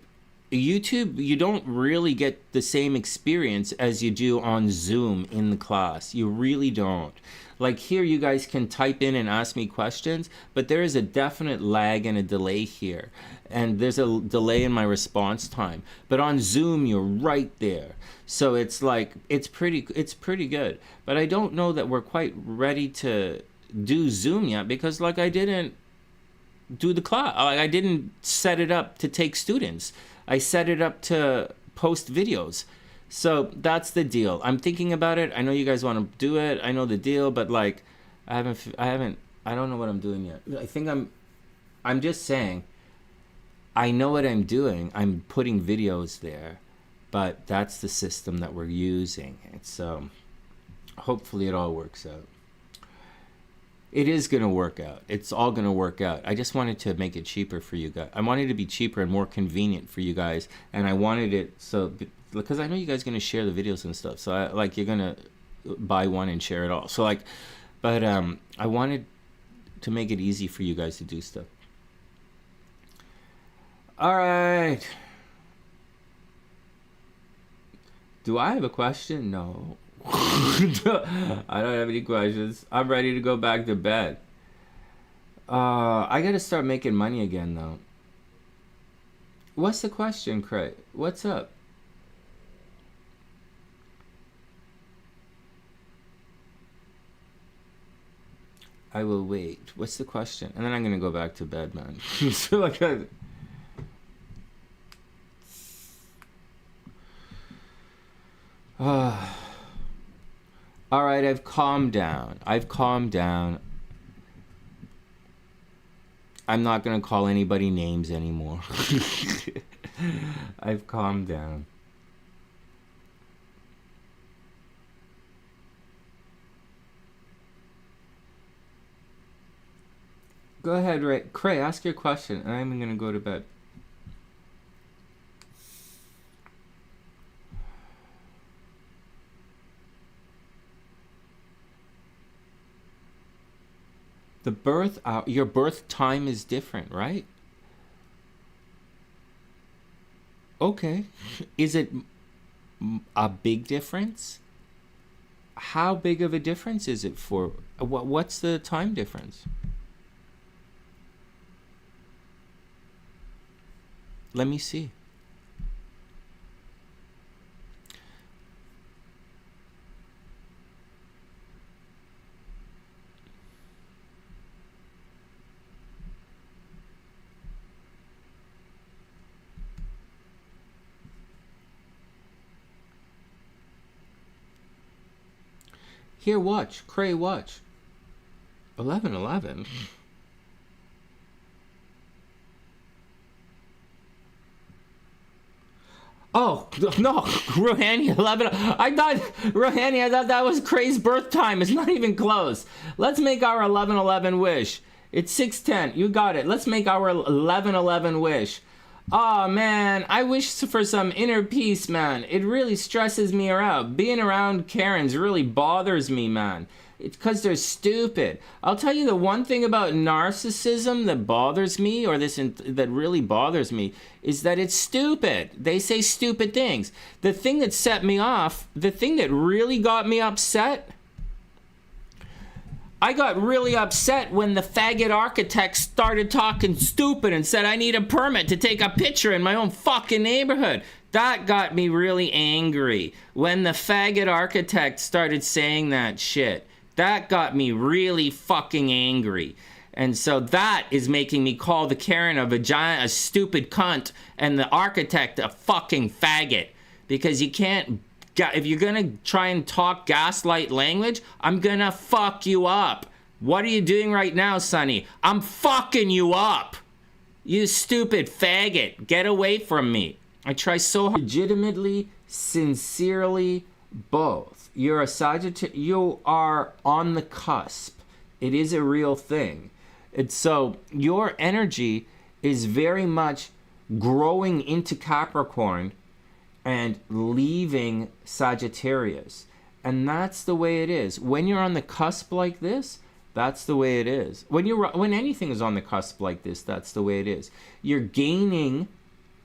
You don't really get the same experience as you do on Zoom in the class. You really don't. Like here, you guys can type in and ask me questions, but there is a definite lag and a delay here. And there's a delay in my response time. But on Zoom, you're right there. So it's like, it's pretty good. But I don't know that we're quite ready to do Zoom yet because like I didn't do the class. I didn't set it up to take students. I set it up to post videos. So that's the deal. I'm thinking about it. I know you guys want to do it. I know the deal, but like, I don't know what I'm doing yet. I think I'm just saying, I know what I'm doing. I'm putting videos there, but that's the system that we're using. So hopefully it all works out. It is going to work out. It's all going to work out. I just wanted to make it cheaper for you guys. I wanted it to be cheaper and more convenient for you guys. And I wanted it so, because I know you guys are going to share the videos and stuff. So you're going to buy one and share it all. So but I wanted to make it easy for you guys to do stuff. All right. Do I have a question? No. I don't have any questions. I'm ready to go back to bed. I gotta start making money again, though. What's the question, Craig? What's up? I will wait. What's the question? And then I'm gonna go back to bed, man. So like, all right, I've calmed down. I'm not gonna call anybody names anymore. I've calmed down. Go ahead, Ray. Cray, ask your question, and I'm gonna go to bed. The birth hour, your birth time is different, right? Okay. Is it a big difference? How big of a difference is it for? What's the time difference? Let me see. Here, watch. Cray, watch. 11:11. Oh, no. Rohani, 11. I thought that was Cray's birth time. It's not even close. Let's make our 11:11 wish. It's 6:10. You got it. Let's make our 11:11 wish. Oh, man, I wish for some inner peace, man. It really stresses me out. Being around Karens really bothers me, man. It's because they're stupid. I'll tell you the one thing about narcissism that bothers me, or that really bothers me, is that it's stupid. They say stupid things. The thing that set me off, the thing that really got me upset, I got really upset when the faggot architect started talking stupid and said I need a permit to take a picture in my own fucking neighborhood. That got me really angry. When the faggot architect started saying that shit, that got me really fucking angry. And so that is making me call the Karen a stupid cunt, and the architect a fucking faggot. Because you can't... If you're gonna try and talk gaslight language, I'm gonna fuck you up. What are you doing right now, Sonny? I'm fucking you up. You stupid faggot. Get away from me. I try so hard. Legitimately, sincerely, both. You're a Sagittarius. You are on the cusp. It is a real thing. And so your energy is very much growing into Capricorn and leaving Sagittarius. And that's the way it is. When you're on the cusp like this, that's the way it is. When anything is on the cusp like this, that's the way it is. You're gaining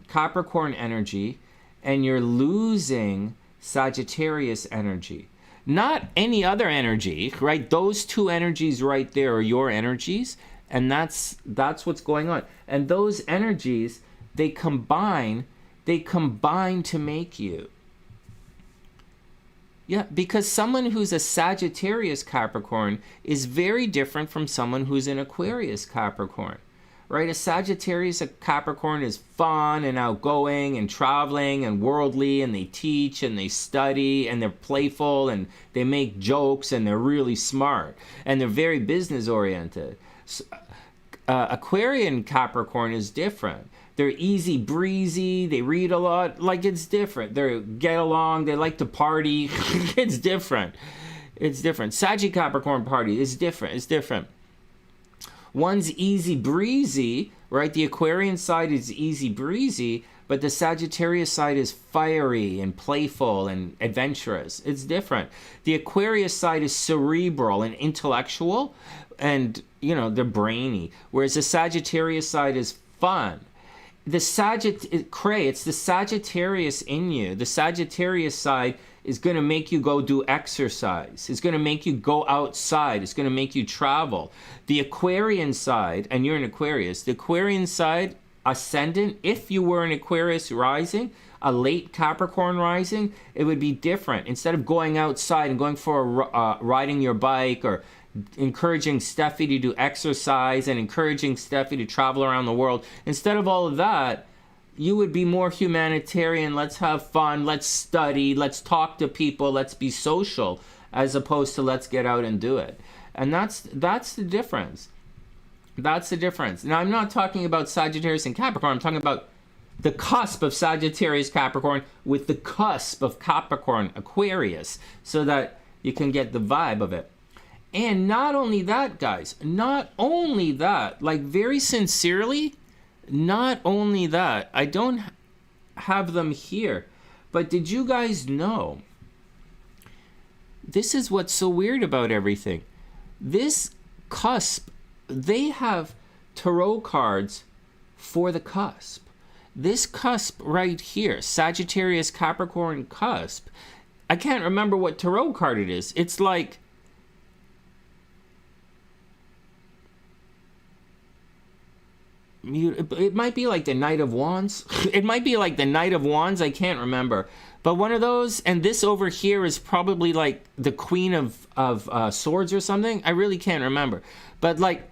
Capricorn energy and you're losing Sagittarius energy. Not any other energy, right? Those two energies right there are your energies, and that's what's going on. And those energies, they combine to make you. Yeah, because someone who's a Sagittarius Capricorn is very different from someone who's an Aquarius Capricorn, right? A Sagittarius Capricorn is fun and outgoing and traveling and worldly, and they teach and they study and they're playful and they make jokes and they're really smart and they're very business oriented. Aquarian Capricorn is different. They're easy breezy, they read a lot, like it's different. They get along, they like to party. It's different. Saggy Capricorn party is different. One's easy breezy, right? The Aquarian side is easy breezy, But the Sagittarius side is fiery and playful and adventurous. It's different. The Aquarius side is cerebral and intellectual, and they're brainy. Whereas the Sagittarius side is fun. It's the Sagittarius in you. The Sagittarius side is going to make you go do exercise. It's going to make you go outside. It's going to make you travel. The Aquarian side, and you're an Aquarius, the Aquarian side, ascendant, if you were an Aquarius rising, a late Capricorn rising, it would be different. Instead of going outside and going for riding your bike, or encouraging Steffi to do exercise and encouraging Steffi to travel around the world, instead of all of that, you would be more humanitarian. Let's have fun, let's study, let's talk to people, let's be social, as opposed to let's get out and do it. And that's the difference. That's the difference. Now, I'm not talking about Sagittarius and Capricorn. I'm talking about the cusp of Sagittarius, Capricorn, with the cusp of Capricorn, Aquarius, so that you can get the vibe of it. And not only that, guys, not only that, like, very sincerely, not only that, I don't have them here, but did you guys know? This is what's so weird about everything. This cusp, they have tarot cards for the cusp. This cusp right here, Sagittarius Capricorn cusp, I can't remember what tarot card it is. It's like, it might be like the Knight of Wands. It might be like the Knight of Wands. I can't remember. But one of those, and this over here is probably like the Queen of Swords or something. I really can't remember. But like,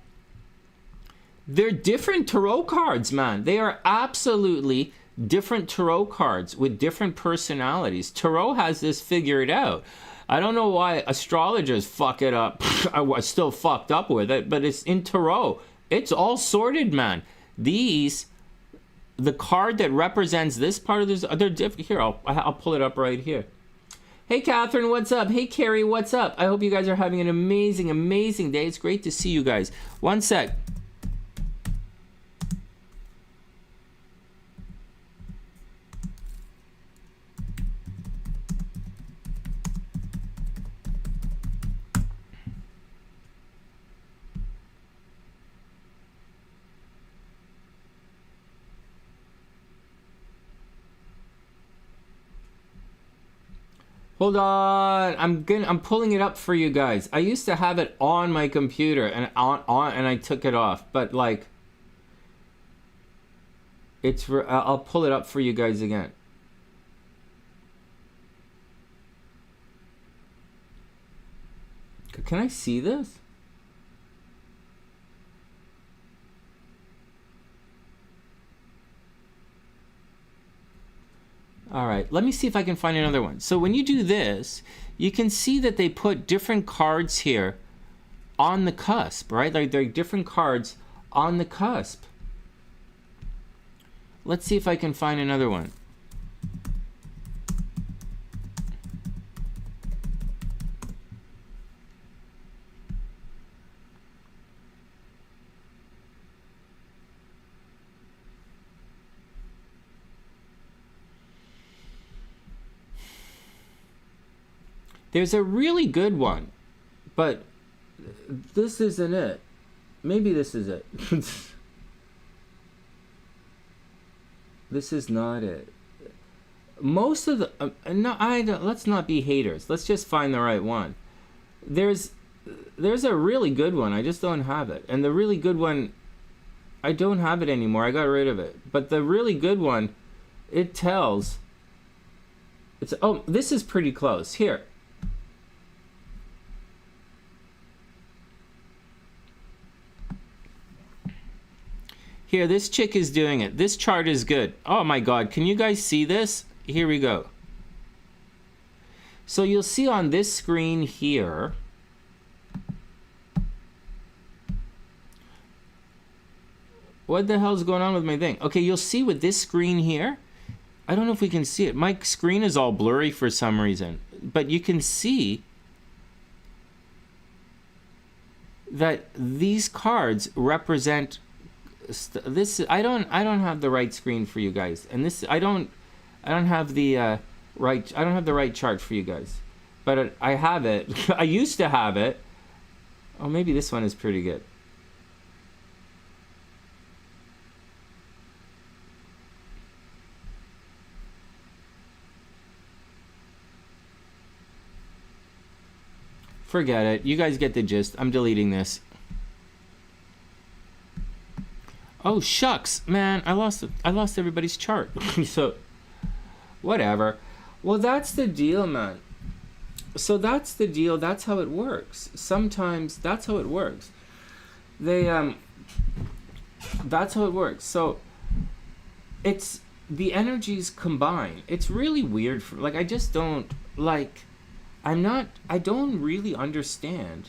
they're different tarot cards, man. They are absolutely different tarot cards with different personalities. Tarot has this figured out. I don't know why astrologers fuck it up. I was still fucked up with it, but it's in tarot. It's all sorted, man. The card that represents this part of this, they're different. Here, I'll pull it up right here. Hey, Catherine, what's up? Hey, Carrie, what's up? I hope you guys are having an amazing, amazing day. It's great to see you guys. One sec. Hold on, I'm pulling it up for you guys. I used to have it on my computer and and I took it off, but like, I'll pull it up for you guys again. Can I see this? All right, let me see if I can find another one. So when you do this, you can see that they put different cards here on the cusp, right? Like there are different cards on the cusp. Let's see if I can find another one. There's a really good one, but this isn't it. Maybe this is it. This is not it. Most of the let's not be haters. Let's just find the right one. There's a really good one. I just don't have it. And the really good one, I don't have it anymore. I got rid of it. But the really good one, it tells. This is pretty close. Here. Here, this chick is doing it. This chart is good. Oh my God, can you guys see this? Here we go. So you'll see on this screen here, what the hell's going on with my thing? Okay, you'll see with this screen here, I don't know if we can see it. My screen is all blurry for some reason, but you can see that these cards represent this I don't have the right screen for you guys, and this I don't have the I don't have the right chart for you guys, but I have it. I used to have it. Oh, maybe this one is pretty good. Forget it. You guys get the gist. I'm deleting this. Oh shucks, man! I lost everybody's chart. So, whatever. Well, that's the deal, man. So that's the deal. That's how it works. Sometimes that's how it works. They That's how it works. So it's the energies combine. It's really weird. Like I just don't like. I don't really understand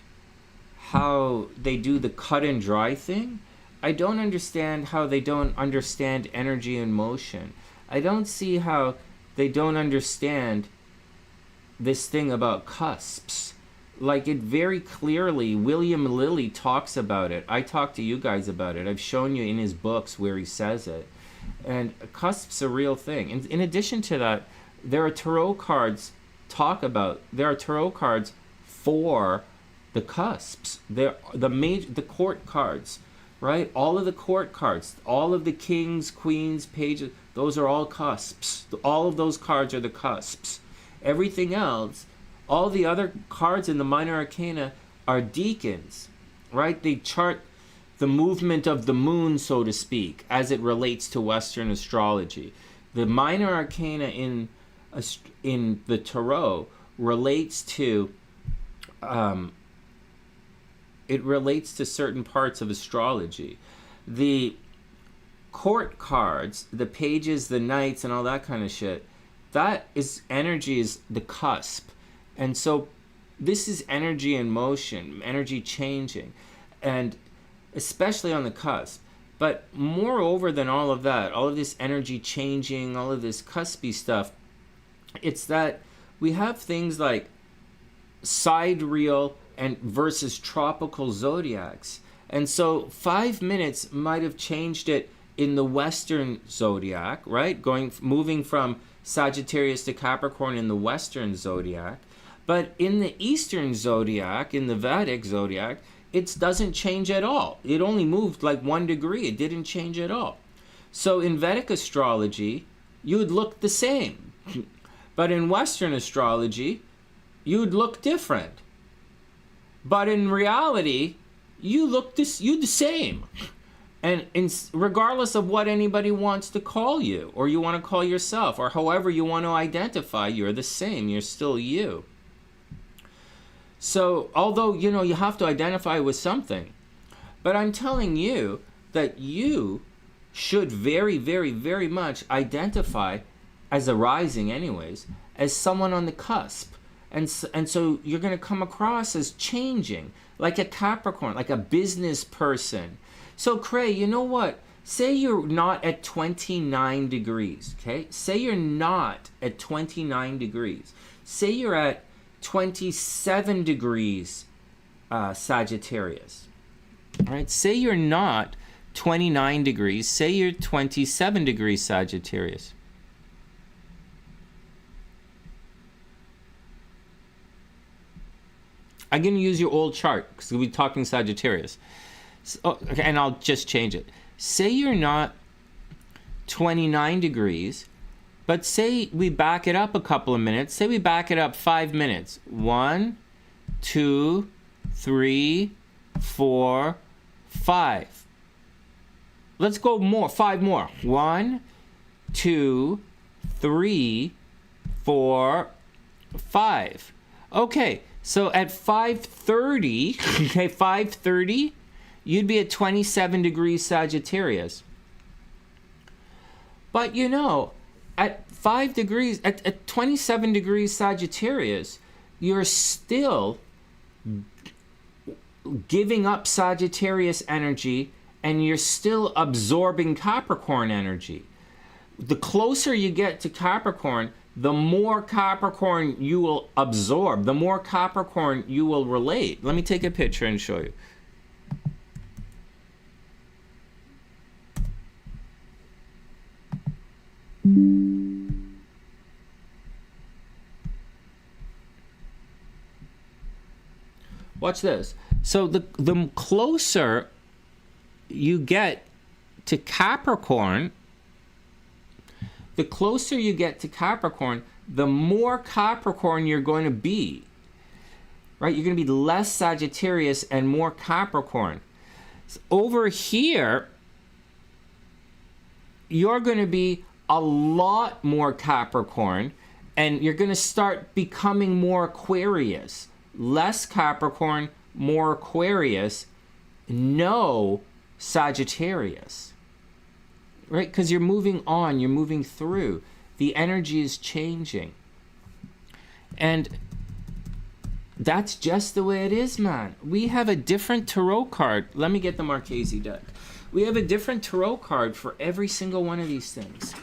how they do the cut and dry thing. I don't understand how they don't understand energy and motion. I don't see how they don't understand this thing about cusps. Like it very clearly, William Lilly talks about it. I talked to you guys about it. I've shown you in his books where he says it. And cusps are a real thing. In addition to that, there are tarot cards there are tarot cards for the cusps. The court cards, right? All of the court cards, all of the kings, queens, pages, those are all cusps. All of those cards are the cusps. Everything else, all the other cards in the minor arcana are deacons, right? They chart the movement of the moon, so to speak, as it relates to Western astrology. The minor arcana in the tarot relates to it relates to certain parts of astrology. The court cards, the pages, the knights, and all that kind of shit, that is energy, is the cusp. And so this is energy in motion, energy changing, and especially on the cusp. But moreover than all of that, all of this energy changing, all of this cuspy stuff, it's that we have things like sidereal and versus tropical zodiacs. And so 5 minutes might have changed it in the Western zodiac, right? Moving from Sagittarius to Capricorn in the Western zodiac. But in the Eastern zodiac, in the Vedic zodiac, it doesn't change at all. It only moved like 1 degree. It didn't change at all. So in Vedic astrology, you would look the same. But in Western astrology, you'd look different. But in reality, you the same. And regardless of what anybody wants to call you, or you want to call yourself, or however you want to identify, you're the same. You're still you. So, although, you have to identify with something, but I'm telling you that you should very, very, very much identify as a rising anyways, as someone on the cusp. And so you're going to come across as changing, like a Capricorn, like a business person. So Cray, you know what? Say you're not at 29 degrees, okay? Say you're not at 29 degrees. Say you're at 27 degrees Sagittarius. All right, say you're not 29 degrees. Say you're 27 degrees Sagittarius. I'm going to use your old chart because we'll be talking Sagittarius. So, okay, and I'll just change it. Say you're not 29 degrees, but say we back it up a couple of minutes. Say we back it up 5 minutes. 1, 2, 3, 4, 5. Let's go more. 5 more. 1, 2, 3, 4, 5. Okay. So at 5:30, okay, 5:30, you'd be at 27 degrees Sagittarius. But at 5 degrees, at 27 degrees Sagittarius, you're still giving up Sagittarius energy and you're still absorbing Capricorn energy. The closer you get to Capricorn, the more Capricorn you will absorb, the more Capricorn you will relate. Let me take a picture and show you. Watch this. So the closer you get to Capricorn, the closer you get to Capricorn, the more Capricorn you're going to be. Right? You're going to be less Sagittarius and more Capricorn. So over here, you're going to be a lot more Capricorn, and you're going to start becoming more Aquarius. Less Capricorn, more Aquarius, no Sagittarius. Right? Because you're moving on, you're moving through. The energy is changing. And that's just the way it is, man. We have a different tarot card. Let me get the Marchese deck. We have a different tarot card for every single one of these things.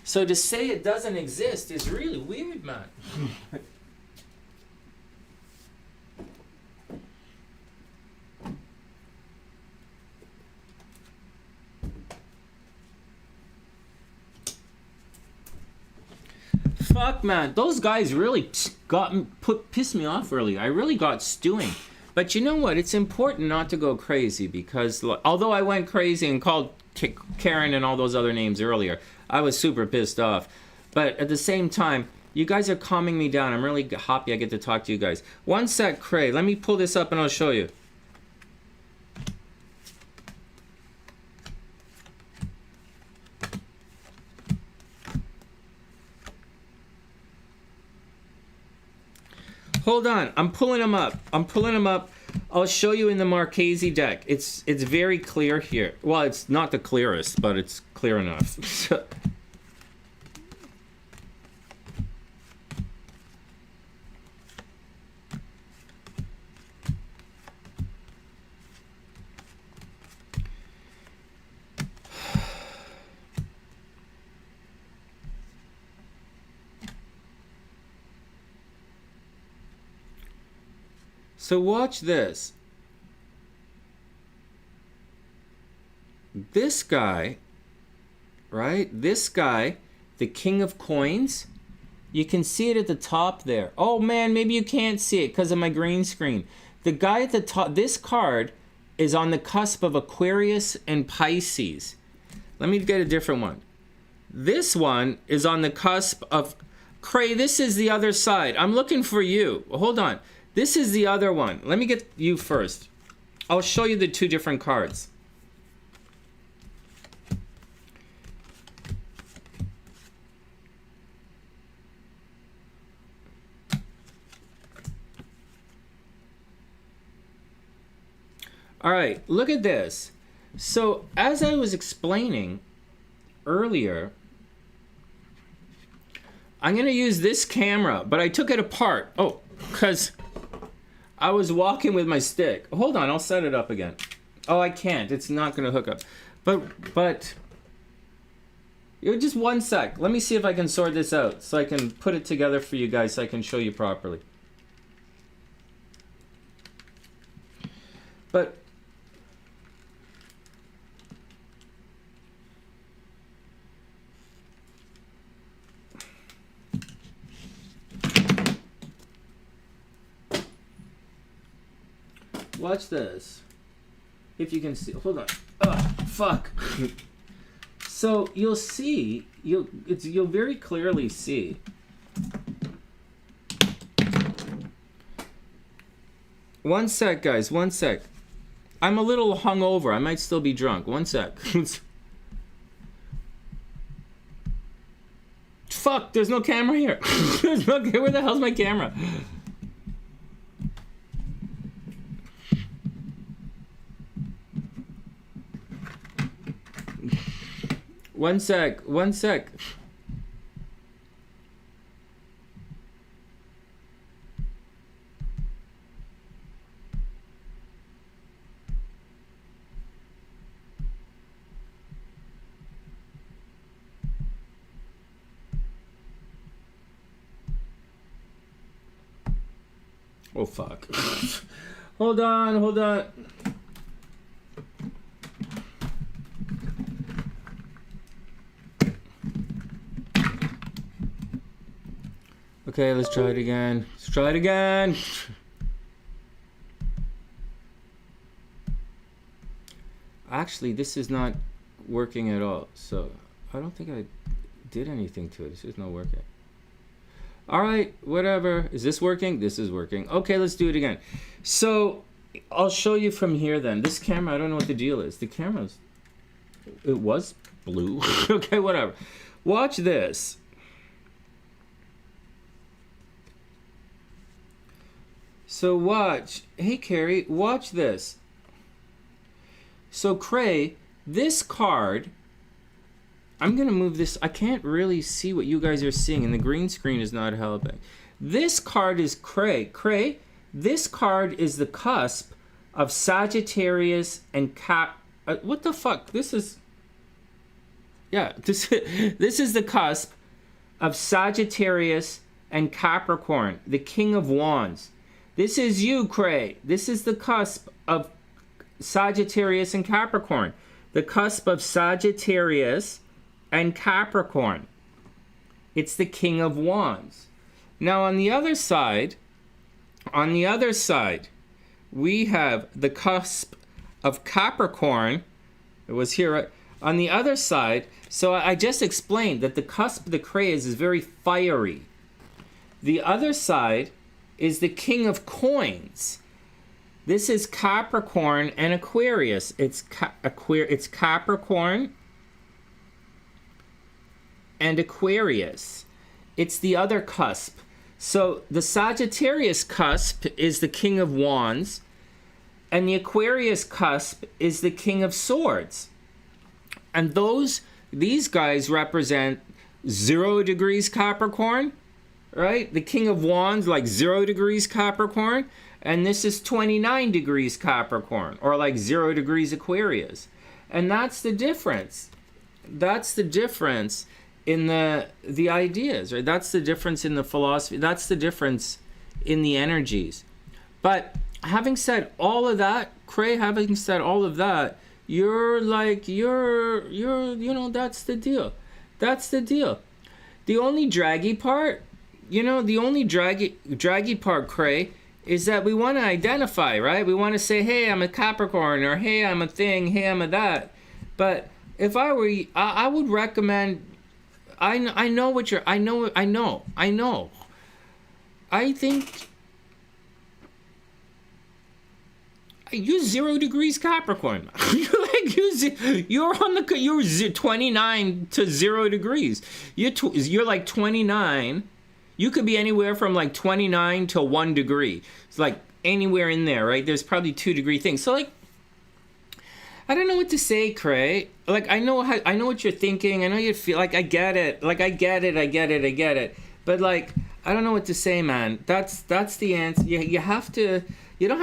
So to say it doesn't exist is really weird, man. Fuck, man. Those guys really pissed me off earlier. I really got stewing. But you know what? It's important not to go crazy because although I went crazy and called Karen and all those other names earlier, I was super pissed off. But at the same time, you guys are calming me down. I'm really happy I get to talk to you guys. One sec, Cray. Let me pull this up and I'll show you. Hold on, I'm pulling them up. I'll show you in the Marchese deck. It's very clear here. Well, it's not the clearest, but it's clear enough. So watch this. This guy, right? This guy, the King of Coins, you can see it at the top there. Oh man, maybe you can't see it because of my green screen. The guy at the top, this card is on the cusp of Aquarius and Pisces. Let me get a different one. This one is on the cusp of Cray. This is the other side. I'm looking for you. Hold on. This is the other one. Let me get you first. I'll show you the two different cards. All right, look at this. So as I was explaining earlier, I'm going to use this camera, but I took it apart. Oh, because I was walking with my stick. Hold on, I'll set it up again. Oh, I can't. It's not going to hook up. But just one sec. Let me see if I can sort this out so I can put it together for you guys so I can show you properly. But watch this. If you can see, hold on. Oh, fuck. So you'll see, you'll very clearly see. One sec, guys. One sec. I'm a little hungover. I might still be drunk. One sec. Fuck. There's no camera here. Where the hell's my camera? One sec. One sec. Oh, fuck. Hold on, hold on. Okay, let's try it again. Let's try it again. Actually, this is not working at all. So I don't think I did anything to it. It's just not working. All right, whatever. Is this working? This is working. Okay, let's do it again. So I'll show you from here then. This camera, I don't know what the deal is. The camera's, it was blue. Okay, whatever. Watch this. So watch. Hey, Carrie, watch this. So Cray, this card, I'm going to move this. I can't really see what you guys are seeing, and the green screen is not helping. This card is Cray. Cray, this card is the cusp of Sagittarius and Cap. What the fuck? This is... Yeah, this is the cusp of Sagittarius and Capricorn, the King of Wands. This is you, Cray. This is the cusp of Sagittarius and Capricorn. The cusp of Sagittarius and Capricorn. It's the King of Wands. Now on the other side, we have the cusp of Capricorn. It was here, right? On the other side, so I just explained that the cusp of the Cray is very fiery. The other side is the King of Coins. This is Capricorn and Aquarius. It's Capricorn and Aquarius. It's the other cusp. So the Sagittarius cusp is the King of Wands, and the Aquarius cusp is the King of Swords. And these guys represent 0 degrees Capricorn, right? The King of Wands, like 0 degrees Capricorn. And this is 29 degrees Capricorn, or like 0 degrees Aquarius. And that's the difference. That's the difference in the ideas, right? That's the difference in the philosophy. That's the difference in the energies. But having said all of that, Cray, having said all of that, you're that's the deal. That's the deal. The only draggy part, draggy part, Cray, is that we want to identify, right? We want to say, hey, I'm a Capricorn, or hey, I'm a thing, hey, I'm a that. But if I were you, I would recommend, I know what you're, I know. I think you're 0 degrees Capricorn. You're 29 to 0 degrees. You're like 29. You could be anywhere from like 29 to 1 degree. It's like anywhere in there, right? There's probably 2 degree things. So like, I don't know what to say, Cray. Like, I know what you're thinking. I know you feel like I get it. Like, I get it. But like, I don't know what to say, man. That's the answer. You don't have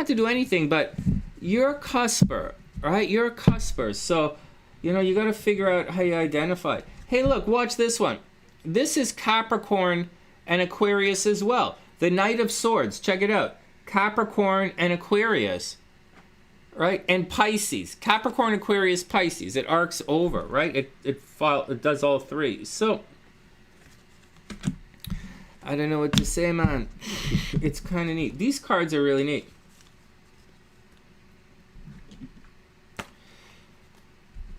to do anything, but you're a cusper, right? You're a cusper. So, you got to figure out how you identify. Hey, look, watch this one. This is Capricorn and Aquarius as well. The Knight of Swords. Check it out. Capricorn and Aquarius. Right? And Pisces. Capricorn, Aquarius, Pisces. It arcs over, right? It does all three. So, I don't know what to say, man. It's kind of neat. These cards are really neat.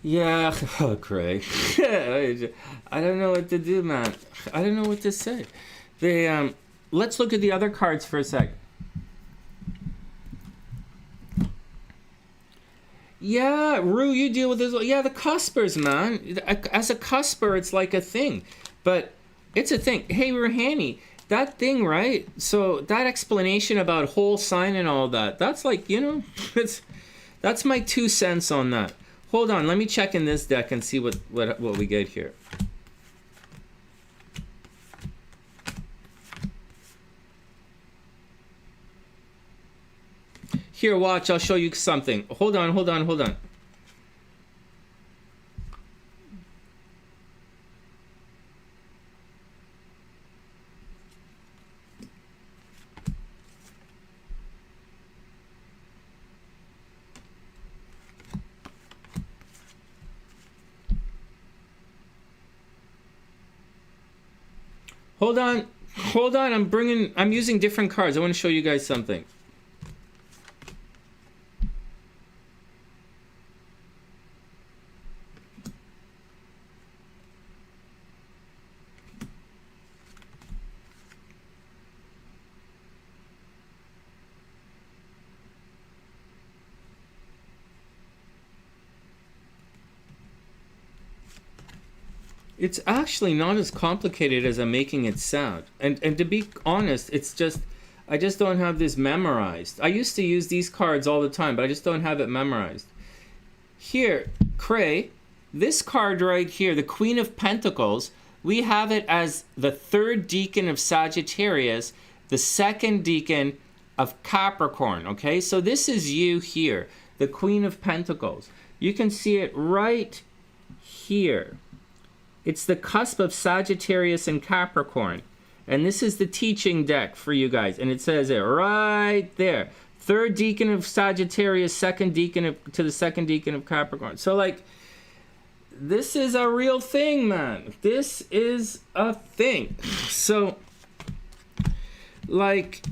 Yeah, oh, Craig. I don't know what to do, man. I don't know what to say. Let's look at the other cards for a second. Yeah, Rue, you deal with this. Yeah, the cuspers, man. As a cusper, it's like a thing. But it's a thing. Hey, Ruhani, that thing, right? So that explanation about whole sign and all that, that's like, that's my 2 cents on that. Hold on, let me check in this deck and see what we get here. Here, watch, I'll show you something. Hold on. Hold on, I'm using different cards. I want to show you guys something. It's actually not as complicated as I'm making it sound. And to be honest, it's just, I just don't have this memorized. I used to use these cards all the time, but I just don't have it memorized. Here, Cray, this card right here, the Queen of Pentacles, we have it as the third decan of Sagittarius, the second decan of Capricorn, okay? So this is you here, the Queen of Pentacles. You can see it right here. It's the cusp of Sagittarius and Capricorn. And this is the teaching deck for you guys. And it says it right there. Third decan of Sagittarius, second decan to the second decan of Capricorn. So, like, this is a real thing, man. This is a thing. So, like,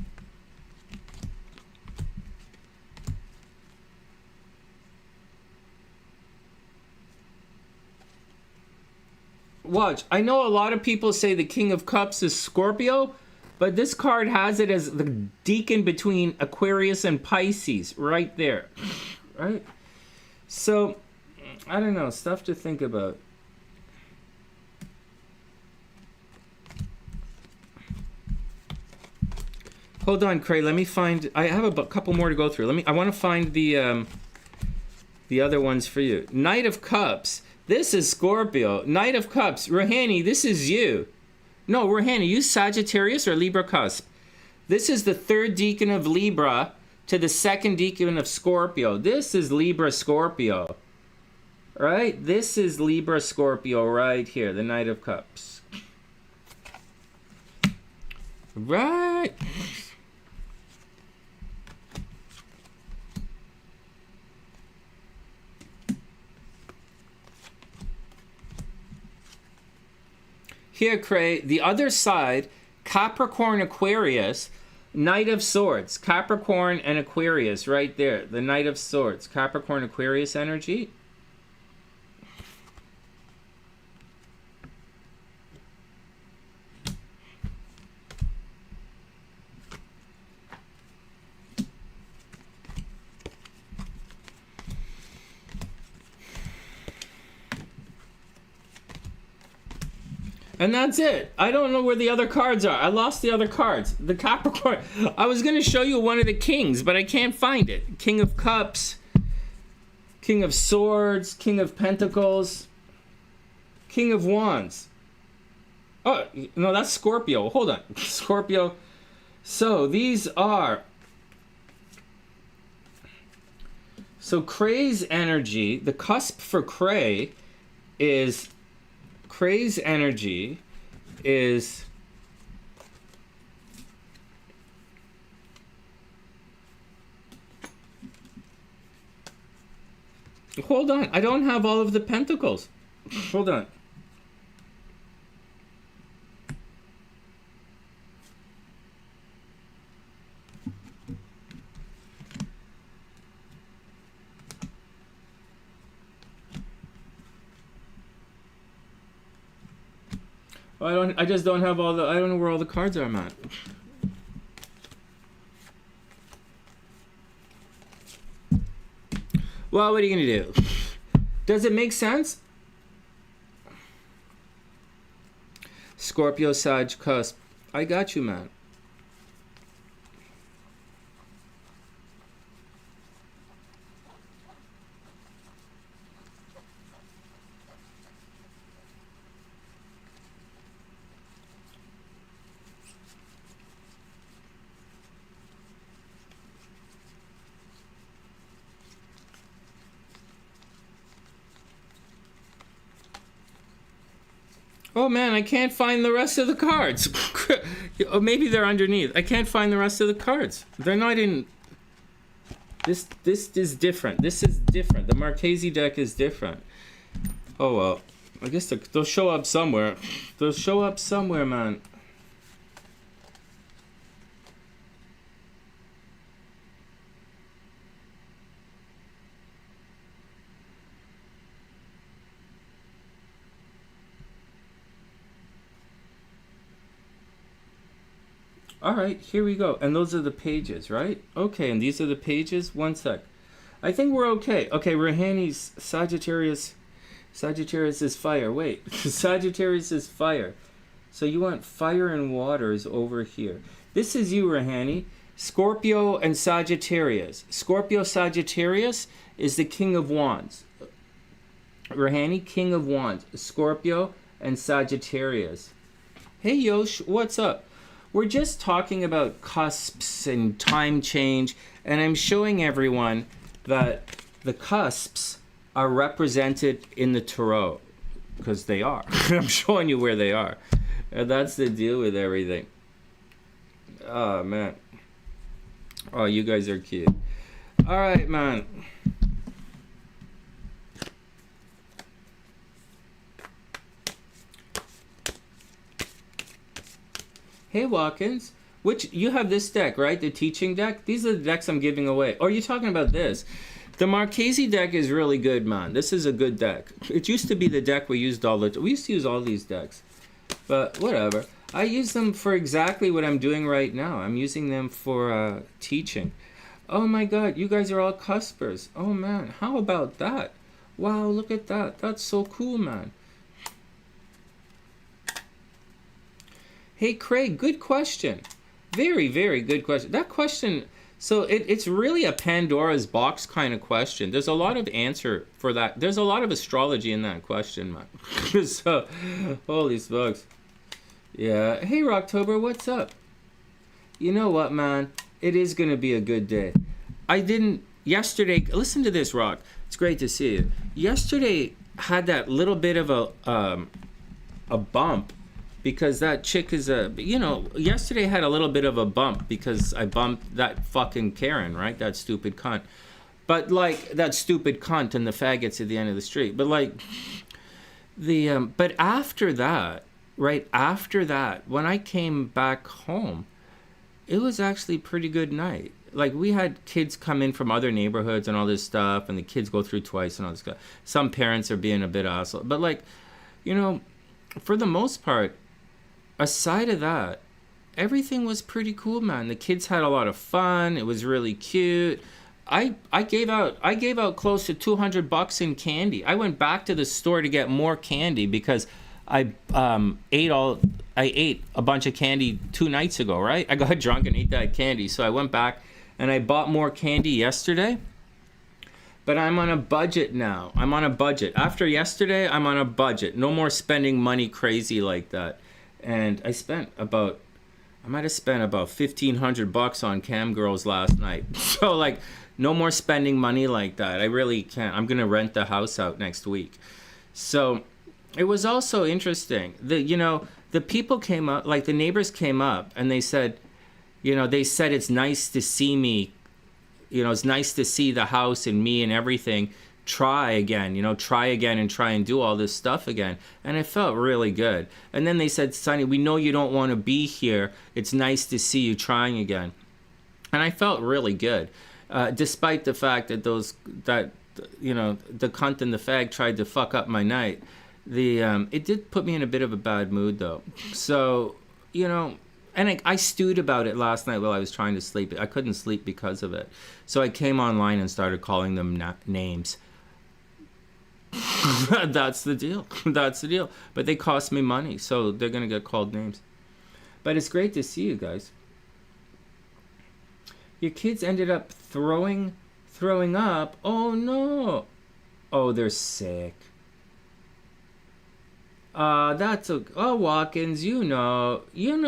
watch. I know a lot of people say the King of Cups is Scorpio, but this card has it as the decan between Aquarius and Pisces, right there. Right? So, I don't know. Stuff to think about. Hold on, Cray. Let me find... I have a couple more to go through. I want to find the other ones for you. Knight of Cups. This is Scorpio. Knight of Cups. Rohani, this is you. No, Rohani, you Sagittarius or Libra cusp. This is the third decan of Libra to the second decan of Scorpio. This is Libra Scorpio. Right? This is Libra Scorpio right here. The Knight of Cups. Right. Here, Cray, the other side, Capricorn, Aquarius, Knight of Swords. Capricorn and Aquarius right there. The Knight of Swords. Capricorn, Aquarius energy. And that's it. I don't know where the other cards are. I lost the other cards. The Capricorn. I was going to show you one of the kings, but I can't find it. King of Cups, King of Swords, King of Pentacles, King of Wands. Oh, no, that's Scorpio. Hold on. Scorpio. So these are... So Cray's energy, the cusp for Cray is... Cray's energy is hold on, I don't have all of the pentacles. Hold on. I just don't have all the... I don't know where all the cards are, man. Well, what are you going to do? Does it make sense? Scorpio, Sag, Cusp. I got you, man. Oh man, I can't find the rest of the cards. Or maybe they're underneath. I can't find the rest of the cards. They're not in... This is different. This is different. The Marchese deck is different. Oh well. I guess they'll show up somewhere. They'll show up somewhere, man. All right, here we go. And those are the pages, right? Okay, and these are the pages. One sec. I think we're okay. Okay, Rahani's Sagittarius. Sagittarius is fire. Wait, Sagittarius is fire. So you want fire and waters over here. This is you, Rahani. Scorpio and Sagittarius. Scorpio Sagittarius is the King of Wands. Rahani, King of Wands. Scorpio and Sagittarius. Hey Yosh, what's up? We're just talking about cusps and time change, and I'm showing everyone that the cusps are represented in the tarot, because they are. I'm showing you where they are. And that's the deal with everything. Oh, man. Oh, you guys are cute. All right, man. Hey, Watkins. Which, you have this deck, right? The teaching deck? These are the decks I'm giving away. Or are you talking about this? The Marchese deck is really good, man. This is a good deck. It used to be the deck we used all the time. We used to use all these decks. But whatever. I use them for exactly what I'm doing right now. I'm using them for teaching. Oh my god, you guys are all cuspers. Oh man, how about that? Wow, look at that. That's so cool, man. Hey Craig, good question. Very, very good question. That question, so it's really a Pandora's box kind of question. There's a lot of answer for that. There's a lot of astrology in that question, man. So, holy smokes. Yeah. Hey, Rocktober, what's up? You know what, man? It is going to be a good day. Yesterday, listen to this, Rock. It's great to see you. Yesterday had that little bit of a bump because that chick is yesterday had a little bit of a bump because I bumped that fucking Karen, right? That stupid cunt. But like, that stupid cunt and the faggots at the end of the street. But like, but after that, right after that, when I came back home, it was actually a pretty good night. Like, we had kids come in from other neighborhoods and all this stuff, and the kids go through twice and all this stuff. Some parents are being a bit asshole. But, like, for the most part, aside of that, everything was pretty cool, man. The kids had a lot of fun. It was really cute. I gave out close to $200 in candy. I went back to the store to get more candy because I ate a bunch of candy 2 nights ago, right? I got drunk and ate that candy. So I went back and I bought more candy yesterday. But I'm on a budget now. I'm on a budget. After yesterday, I'm on a budget. No more spending money crazy like that. And I might have spent about $1,500 on cam girls last night. So like, no more spending money like that. I really can't. I'm going to rent the house out next week. So it was also interesting. The people came up, like the neighbors came up and they said, it's nice to see me. It's nice to see the house and me and everything. Try again and try and do all this stuff again. And it felt really good. And then they said, Sonny, we know you don't want to be here. It's nice to see you trying again. And I felt really good. Despite the fact that the cunt and the fag tried to fuck up my night. It did put me in a bit of a bad mood though. So, and I stewed about it last night while I was trying to sleep. I couldn't sleep because of it. So I came online and started calling them names. That's the deal. That's the deal. But they cost me money, so they're going to get called names. But it's great to see you guys. Your kids ended up throwing up. Oh, no. Oh, they're sick. Watkins, you know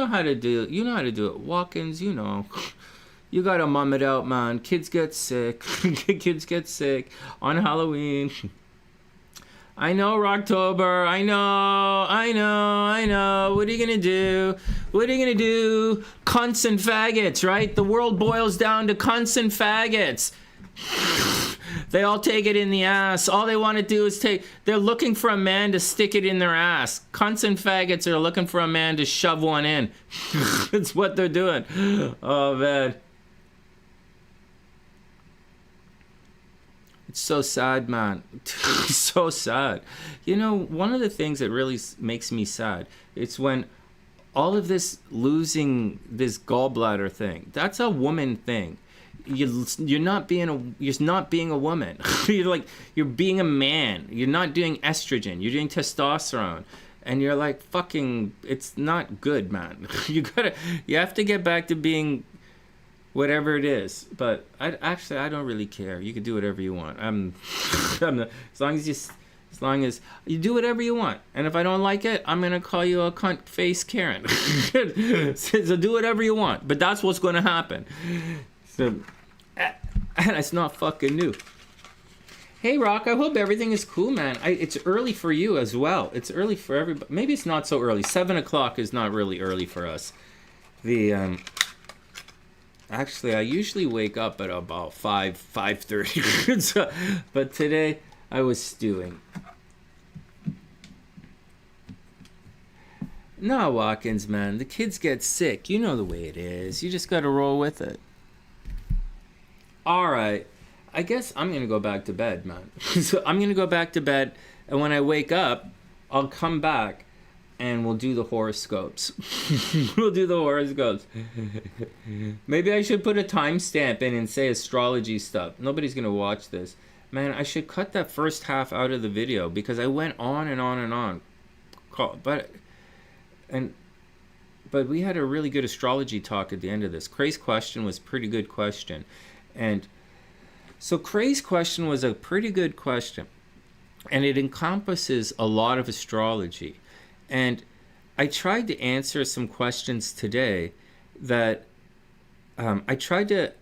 how to do it. Watkins, you gotta mum it out, man. Kids get sick. Kids get sick on Halloween. I know, Rocktober. I know. What are you gonna do? Cunts and faggots, right? The world boils down to cunts and faggots. They all take it in the ass. All they want to do is they're looking for a man to stick it in their ass. Cunts and faggots are looking for a man to shove one in. That's what they're doing. Oh, man. It's so sad, man. So sad. One of the things that really makes me sad, it's when all of this losing this gallbladder thing, that's a woman thing. You're not being a woman. You're being a man. You're not doing estrogen. You're doing testosterone, and you're like fucking. It's not good, man. You have to get back to being whatever it is. But I don't really care. You can do whatever you want. I'm not, as long as you do whatever you want. And if I don't like it, I'm gonna call you a cunt face Karen. So do whatever you want. But that's what's gonna happen. So, and it's not fucking new. Hey, Rock, I hope everything is cool, man. It's early for you as well. It's early for everybody. Maybe it's not so early. 7 o'clock is not really early for us. Actually, I usually wake up at about 5:30. So, but today, I was stewing. No, Watkins, man. The kids get sick. You know the way it is. You just gotta roll with it. All right, I guess I'm gonna go back to bed, man. So I'm gonna go back to bed, and when I wake up, I'll come back, and we'll do the horoscopes. We'll do the horoscopes. Maybe I should put a timestamp in and say astrology stuff. Nobody's gonna watch this. Man, I should cut that first half out of the video because I went on and on and on. But we had a really good astrology talk at the end of this. Cray's question was a pretty good question. And so Cray's question was a pretty good question, and it encompasses a lot of astrology. And I tried to answer some questions today that I tried to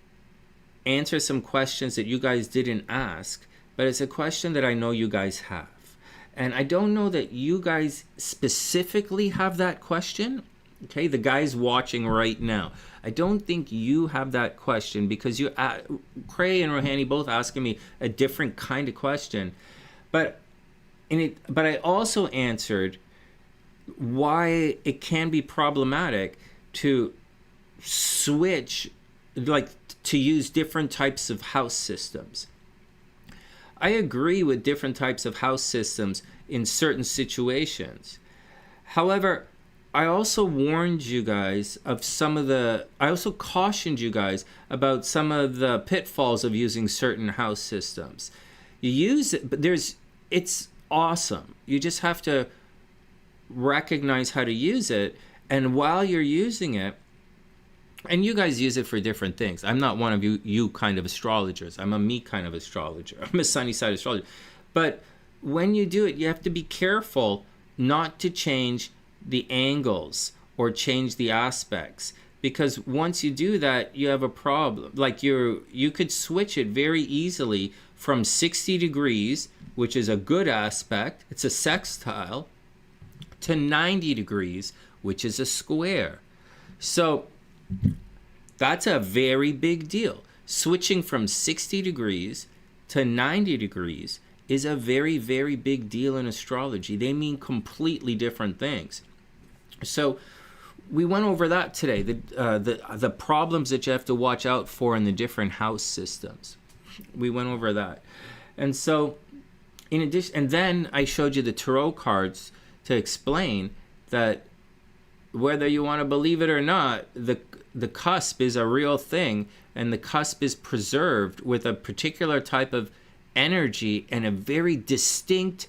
answer some questions that you guys didn't ask, but it's a question that I know you guys have. And I don't know that you guys specifically have that question. Okay, the guys watching right now, I don't think you have that question because Cray and Rohani both asking me a different kind of question, but I also answered why it can be problematic to switch, like to use different types of house systems. I agree with different types of house systems in certain situations. However, I also warned you guys of I also cautioned you guys about some of the pitfalls of using certain house systems. You use it, but it's awesome. You just have to recognize how to use it. And while you're using it, and you guys use it for different things. I'm not one of you kind of astrologers. I'm a me kind of astrologer. I'm a sunny side astrologer. But when you do it, you have to be careful not to change the angles or change the aspects, because once you do that, you have a problem. Like you could switch it very easily from 60 degrees, which is a good aspect, it's a sextile, to 90 degrees, which is a square. So that's a very big deal. Switching from 60 degrees to 90 degrees is a very, very big deal in astrology. They mean completely different things. So we went over that today, the problems that you have to watch out for in the different house systems. We went over that. And so in addition, and then I showed you the tarot cards to explain that whether you want to believe it or not, the cusp is a real thing, and the cusp is preserved with a particular type of energy and a very distinct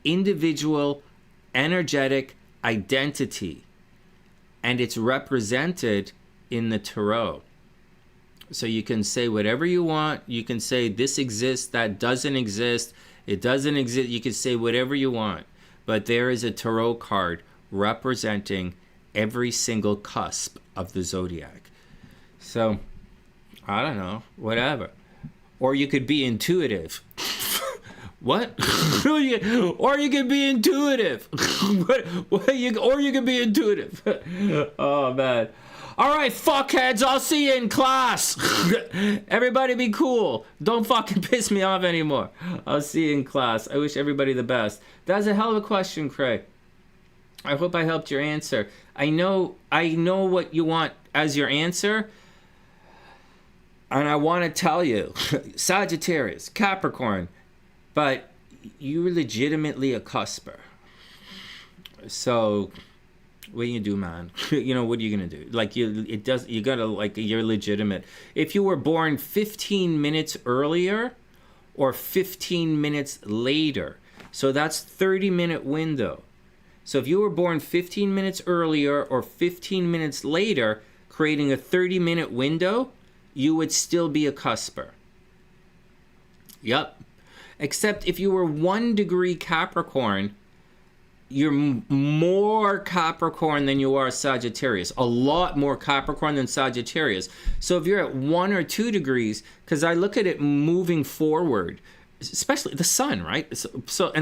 individual energetic identity, and it's represented in the tarot. So you can say whatever you want. You can say this exists, that doesn't exist, it doesn't exist. You can say whatever you want, but there is a tarot card representing every single cusp of the zodiac. So I don't know, whatever. Or you could be intuitive. What? Or you can be intuitive. Or you can be intuitive. Oh, man. All right, fuckheads, I'll see you in class. Everybody be cool. Don't fucking piss me off anymore. I'll see you in class. I wish everybody the best. That's a hell of a question, Craig. I hope I helped your answer. I know what you want as your answer. And I want to tell you, Sagittarius, Capricorn, but you're legitimately a cusper. So What do you do, man? You know, what are you gonna do? Like, you gotta, like, you're legitimate. If you were born 15 minutes earlier or 15 minutes later, so that's 30-minute window. So if you were born 15 minutes earlier or 15 minutes later, creating a 30-minute window, you would still be a cusper. Yep. Except if you were 1 degree Capricorn, you're more Capricorn than you are Sagittarius. A lot more Capricorn than Sagittarius. So if you're at 1 or 2 degrees, because I look at it moving forward, especially the sun, right? So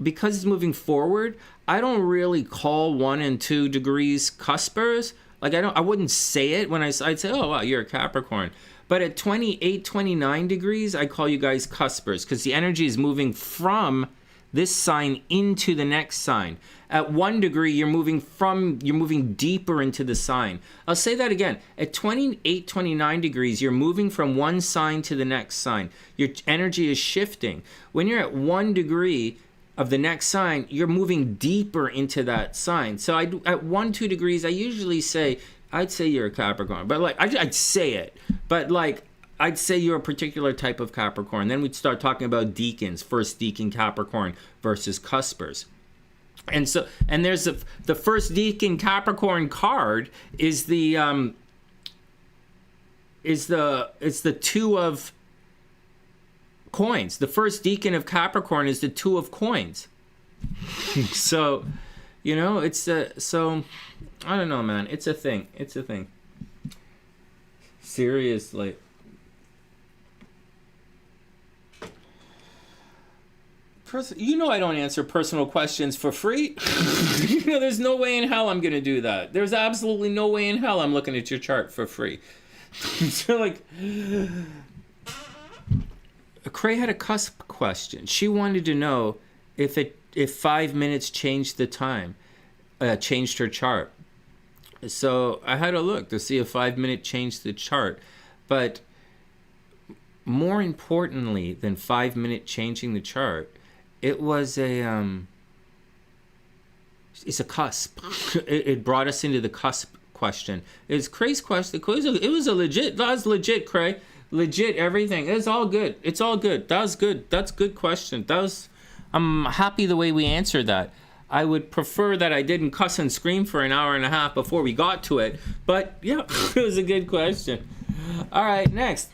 because it's moving forward, I don't really call 1 and 2 degrees cuspers. Like, I wouldn't say it when I'd say, oh, wow, you're a Capricorn. But at 28, 29 degrees, I call you guys cuspers, because the energy is moving from this sign into the next sign. At 1 degree, you're moving deeper into the sign. I'll say that again. At 28, 29 degrees, you're moving from one sign to the next sign. Your energy is shifting. When you're at 1 degree of the next sign, you're moving deeper into that sign. So at 1, 2 degrees, I usually say, I'd say you're a Capricorn. But like, I'd say it. But like, I'd say you're a particular type of Capricorn. Then we'd start talking about deacons, first deacon Capricorn versus cuspers. And there's the first deacon Capricorn card is the 2 of coins. The first deacon of Capricorn is the 2 of coins. So, you know, so I don't know, man. It's a thing. Seriously. You know I don't answer personal questions for free. You know, there's no way in hell I'm going to do that. There's absolutely no way in hell I'm looking at your chart for free. So, like, Cray had a cusp question. She wanted to know if 5 minutes changed the time, changed her chart. So I had a look to see if 5 minute changed the chart. But more importantly than 5 minute changing the chart, it was it's a cusp. It brought us into the cusp question. It's Cray's question. It was a legit. That was legit, Cray. Legit everything. It's all good. It's all good. That was good. That's a good question. I'm happy the way we answered that. I would prefer that I didn't cuss and scream for an hour and a half before we got to it. But yeah, it was a good question. All right, next.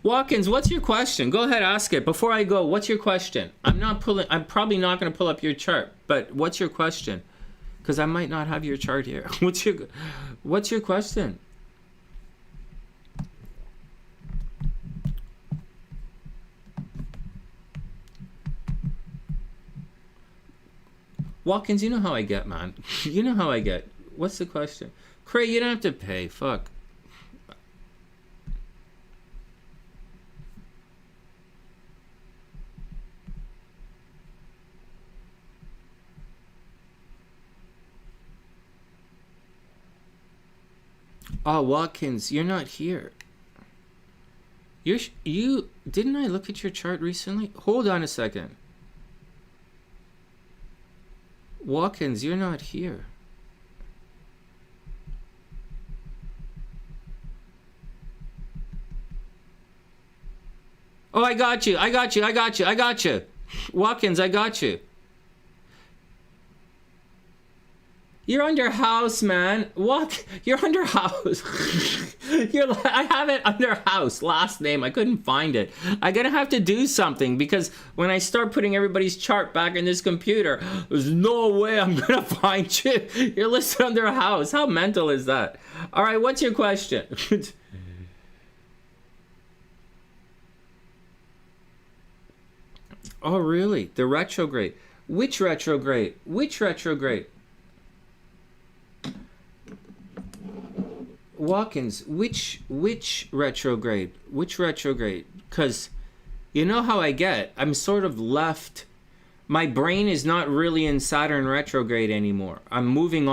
Watkins, what's your question? Go ahead, ask it. Before I go, what's your question? I'm probably not going to pull up your chart, but what's your question? Because I might not have your chart here. What's your question? Watkins, you know how I get, man. You know how I get. What's the question? Cray, you don't have to pay. Fuck. Oh, Watkins, you're not here. You didn't I look at your chart recently? Hold on a second. Watkins, you're not here. Oh, I got you. Watkins, I got you. You're under house, man. What? You're under house. I have it under house. Last name. I couldn't find it. I'm going to have to do something because when I start putting everybody's chart back in this computer, there's no way I'm going to find you. You're listed under house. How mental is that? All right, what's your question? Oh, really? The retrograde. Which retrograde? Watkins, which retrograde? Because you know how I get. I'm sort of left. My brain is not really in Saturn retrograde anymore. I'm looking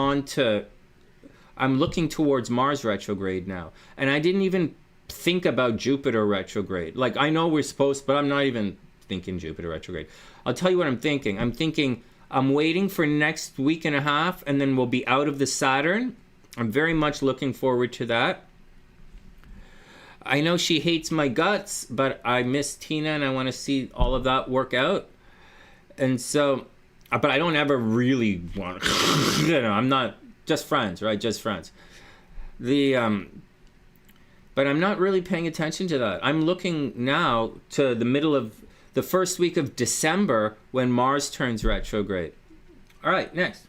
towards Mars retrograde now. And I didn't even think about Jupiter retrograde. Like, I know we're supposed, but I'm not even thinking Jupiter retrograde. I'll tell you what I'm thinking. I'm thinking I'm waiting for next week and a half, and then we'll be out of the Saturn. I'm very much looking forward to that. I know she hates my guts, but I miss Tina and I want to see all of that work out. And so, but I don't ever really want to, I'm not, just friends, right? Just friends. But I'm not really paying attention to that. I'm looking now to the middle of the first week of December when Mars turns retrograde. All right, next.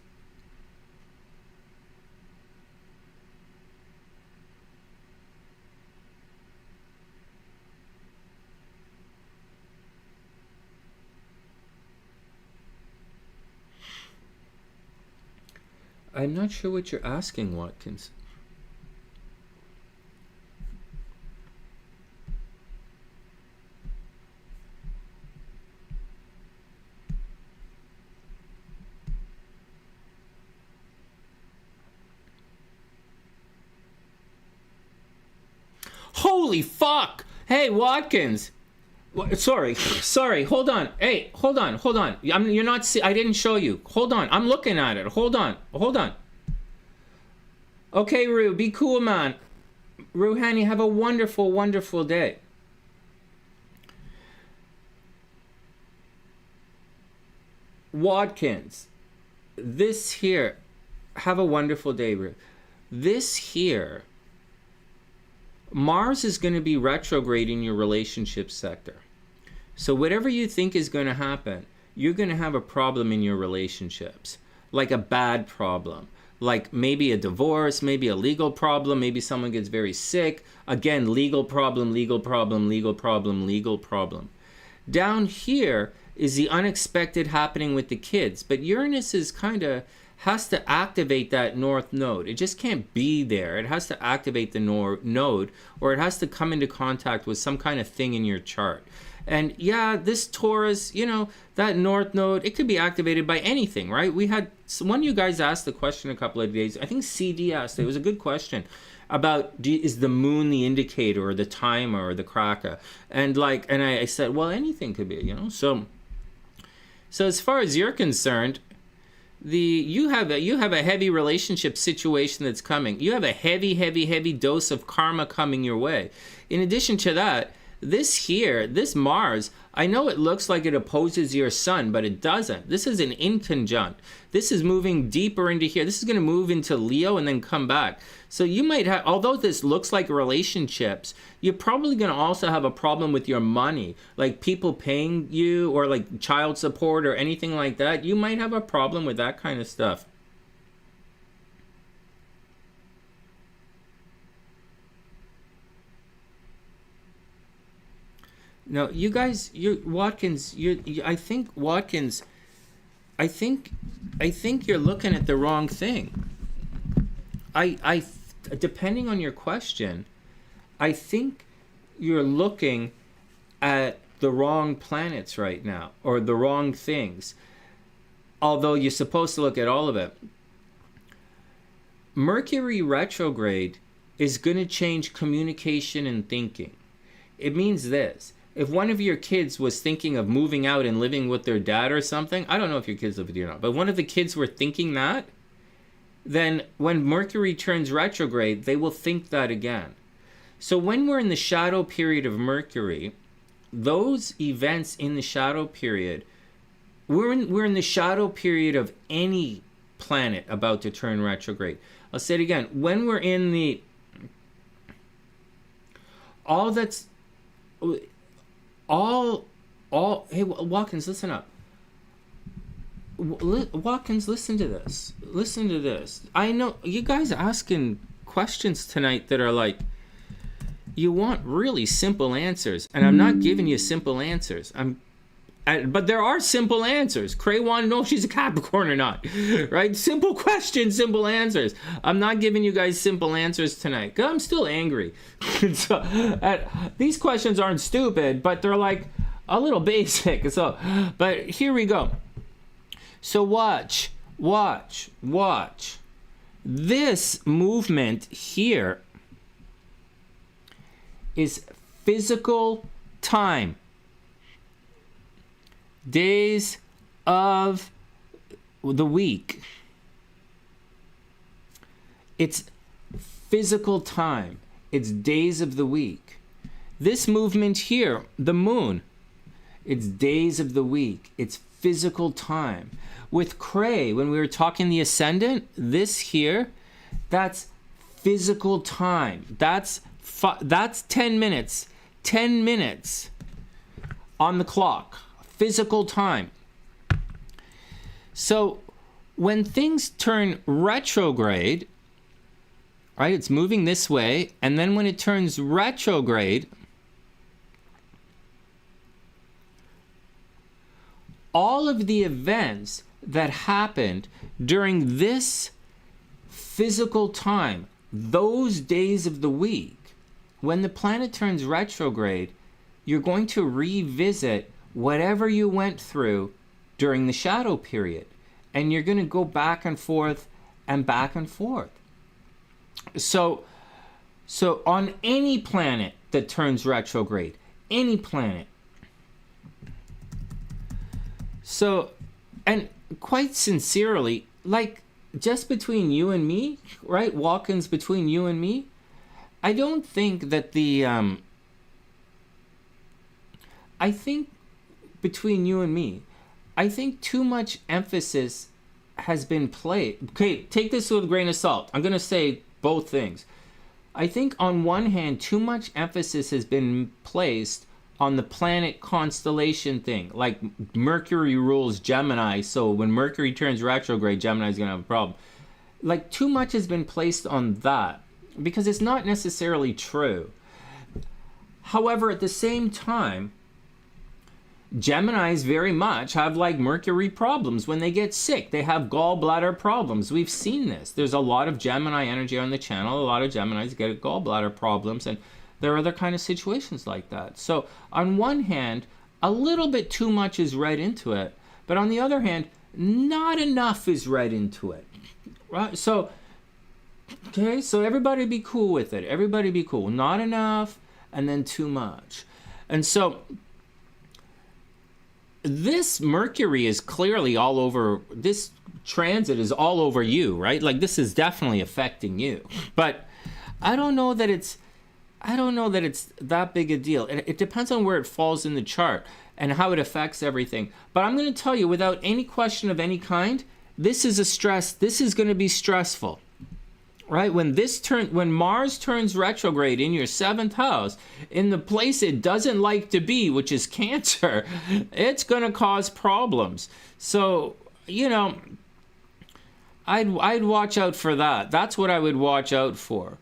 I'm not sure what you're asking, Watkins. Holy fuck! Hey, Watkins! Sorry. Hold on. Hey, hold on. You're not. I didn't show you. Hold on. I'm looking at it. Hold on. Okay, Rue, be cool, man. Rouhani, have a wonderful, wonderful day. Watkins, this here, have a wonderful day, Rue. This here, Mars is going to be retrograde in your relationship sector. So whatever you think is going to happen, you're going to have a problem in your relationships, like a bad problem, like maybe a divorce, maybe a legal problem, maybe someone gets very sick. Again, legal problem. Down here is the unexpected happening with the kids, but Uranus is kind of has to activate that north node. It just can't be there. It has to activate the node, or it has to come into contact with some kind of thing in your chart. And yeah, this Taurus, that north node, it could be activated by anything, right? We had one of you guys asked the question a couple of days. I think CD asked it. It was a good question about is the moon the indicator or the timer or the cracker? And I said, well, anything could be, So as far as you're concerned, you have a heavy relationship situation that's coming. You have a heavy dose of karma coming your way. In addition to that, this Mars, I know it looks like it opposes your sun, but it doesn't. This is an inconjunct. This is moving deeper into here. This is going to move into Leo and then come back. So you might have, although this looks like relationships, you're probably going to also have a problem with your money, like people paying you or like child support or anything like that. You might have a problem with that kind of stuff. No, you guys, Watkins. I think Watkins. I think you're looking at the wrong thing. Depending on your question, I think you're looking at the wrong planets right now, or the wrong things. Although you're supposed to look at all of it. Mercury retrograde is going to change communication and thinking. It means this. If one of your kids was thinking of moving out and living with their dad or something, I don't know if your kids live with you or not, but one of the kids were thinking that, then when Mercury turns retrograde, they will think that again. So when we're in the shadow period of Mercury, those events in the shadow period, we're in the shadow period of any planet about to turn retrograde. I'll say it again. When we're in the hey, Watkins, listen up. Watkins, listen to this. I know you guys are asking questions tonight that are like, you want really simple answers, and I'm not giving you simple answers. But there are simple answers. Cray wanted to know if she's a Capricorn or not, right? Simple questions, simple answers. I'm not giving you guys simple answers tonight because I'm still angry. These questions aren't stupid, but they're like a little basic. So, but here we go. So watch. This movement here is physical time. Days of the week. It's physical time. It's days of the week. This movement here, the moon, it's days of the week. It's physical time. With Cray, when we were talking the ascendant, this here, that's physical time. That's 10 minutes. 10 minutes on the clock. Physical time. So when things turn retrograde, right, it's moving this way, and then when it turns retrograde, all of the events that happened during this physical time, those days of the week, when the planet turns retrograde, you're going to revisit whatever you went through during the shadow period. And you're going to go back and forth and back and forth. So on any planet that turns retrograde, any planet. So, and quite sincerely, like just between you and me, right? Watkins, between you and me, I don't think that I think between you and me, I think too much emphasis has been played. Okay, take this with a grain of salt. I'm going to say both things. I think on one hand, too much emphasis has been placed on the planet constellation thing. Like Mercury rules Gemini, so when Mercury turns retrograde, Gemini's going to have a problem. Like too much has been placed on that because it's not necessarily true. However, at the same time, Geminis very much have like Mercury problems when they get sick. They have gallbladder problems. We've seen this. There's a lot of Gemini energy on the channel. A lot of Geminis get gallbladder problems, and there are other kind of situations like that. So on one hand, a little bit too much is read into it, but on the other hand, not enough is read into it. Right? So, okay, so everybody be cool with it. Everybody be cool. Not enough and then too much. And so this Mercury is clearly all over, this transit is all over you, right? Like this is definitely affecting you. But I don't know that it's that big a deal. It depends on where it falls in the chart and how it affects everything. But I'm going to tell you, without any question of any kind, this is going to be stressful. Right? When Mars turns retrograde in your 7th house, in the place it doesn't like to be, which is Cancer, it's going to cause problems. So, I'd watch out for that. That's what I would watch out for.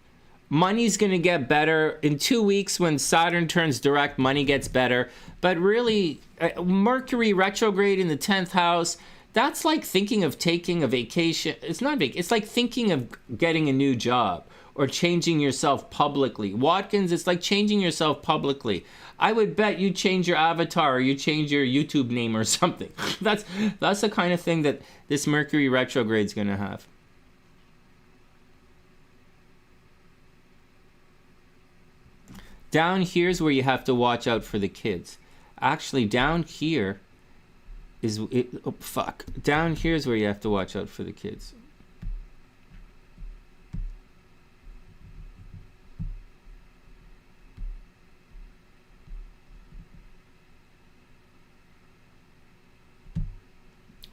Money's going to get better. In 2 weeks, when Saturn turns direct, money gets better. But really, Mercury retrograde in the 10th house, that's like thinking of taking a vacation. It's not big. It's like thinking of getting a new job or changing yourself publicly. Watkins, it's like changing yourself publicly. I would bet you change your avatar or you change your YouTube name or something. That's the kind of thing that this Mercury retrograde is going to have. Down here's where you have to watch out for the kids. Actually, down here down here's where you have to watch out for the kids.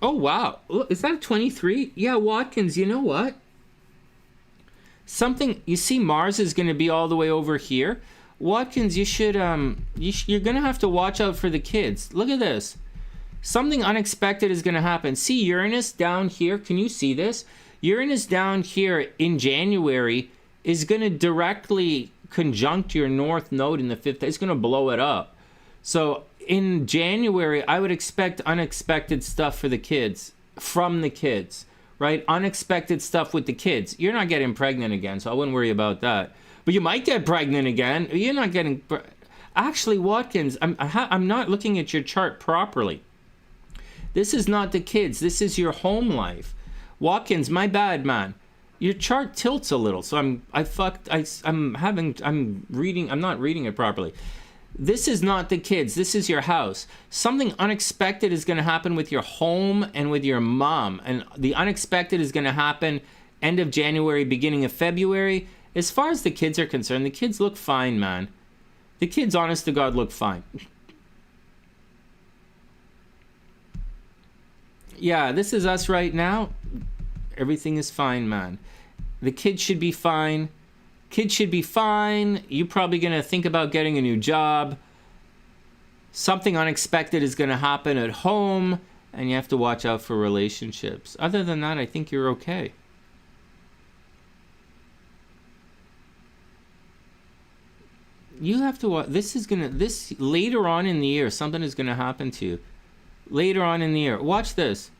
Oh wow, is that a 23? Yeah, Watkins, you know what? You see Mars is going to be all the way over here. Watkins, you're going to have to watch out for the kids. Look at this. Something unexpected is going to happen. See Uranus down here? Can you see this? Uranus down here in January is going to directly conjunct your North Node in the 5th. It's going to blow it up. So in January, I would expect unexpected stuff for the kids, from the kids, right? Unexpected stuff with the kids. You're not getting pregnant again, so I wouldn't worry about that. But you might get pregnant again. You're not getting... Actually, Watkins, I'm not looking at your chart properly. This is not the kids. This is your home life. Watkins, my bad, man. Your chart tilts a little, so I'm not reading it properly. This is not the kids. This is your house. Something unexpected is going to happen with your home and with your mom. And the unexpected is going to happen end of January, beginning of February. As far as the kids are concerned, the kids look fine, man. The kids, honest to God, look fine. Yeah, this is us right now. Everything is fine, man. The kids should be fine. Kids should be fine. You're probably going to think about getting a new job. Something unexpected is going to happen at home, and you have to watch out for relationships. Other than that, I think you're okay. You have to watch. This later on in the year, something is going to happen to you. Later on in the year. Watch this.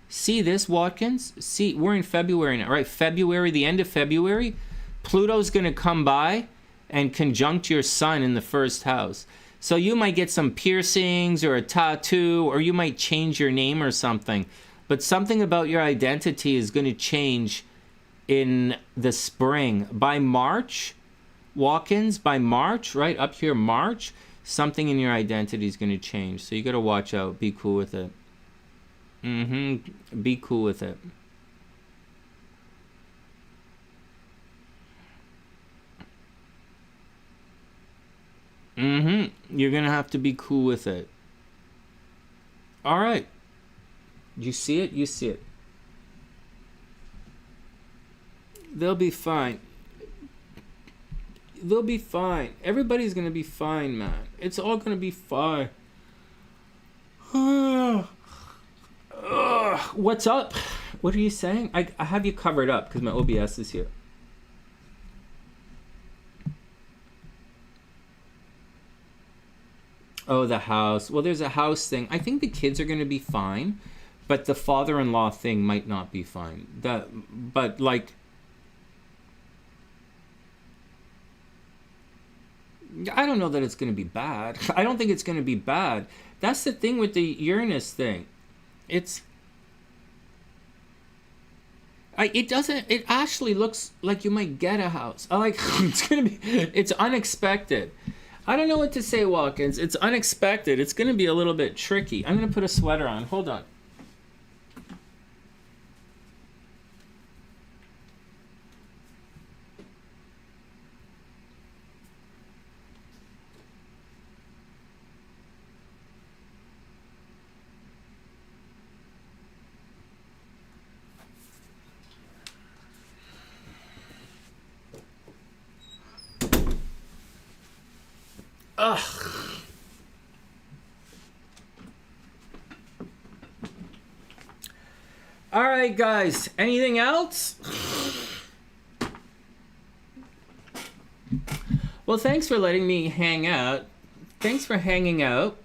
See this, Watkins? See, we're in February now, right? February, the end of February. Pluto's going to come by and conjunct your sun in the first house. So you might get some piercings or a tattoo, or you might change your name or something. But something about your identity is going to change in the spring. By March, Watkins, by March, right up here, March, something in your identity is going to change. So you got to watch out. Be cool with it. Be cool with it. You're going to have to be cool with it. All right. You see it? You see it. They'll be fine. They'll be fine. Everybody's going to be fine, man. It's all going to be fine. What's up? What are you saying? I have you covered up because my OBS is here. Oh, the house. Well, there's a house thing. I think the kids are going to be fine, but the father-in-law thing might not be fine. But like, I don't know that it's going to be bad. I don't think it's going to be bad. That's the thing with the Uranus thing. It doesn't. It actually looks like you might get a house. It's unexpected. I don't know what to say, Watkins. It's unexpected. It's going to be a little bit tricky. I'm going to put a sweater on. Hold on. Ugh. All right, guys. Anything else? Well, thanks for letting me hang out. Thanks for hanging out.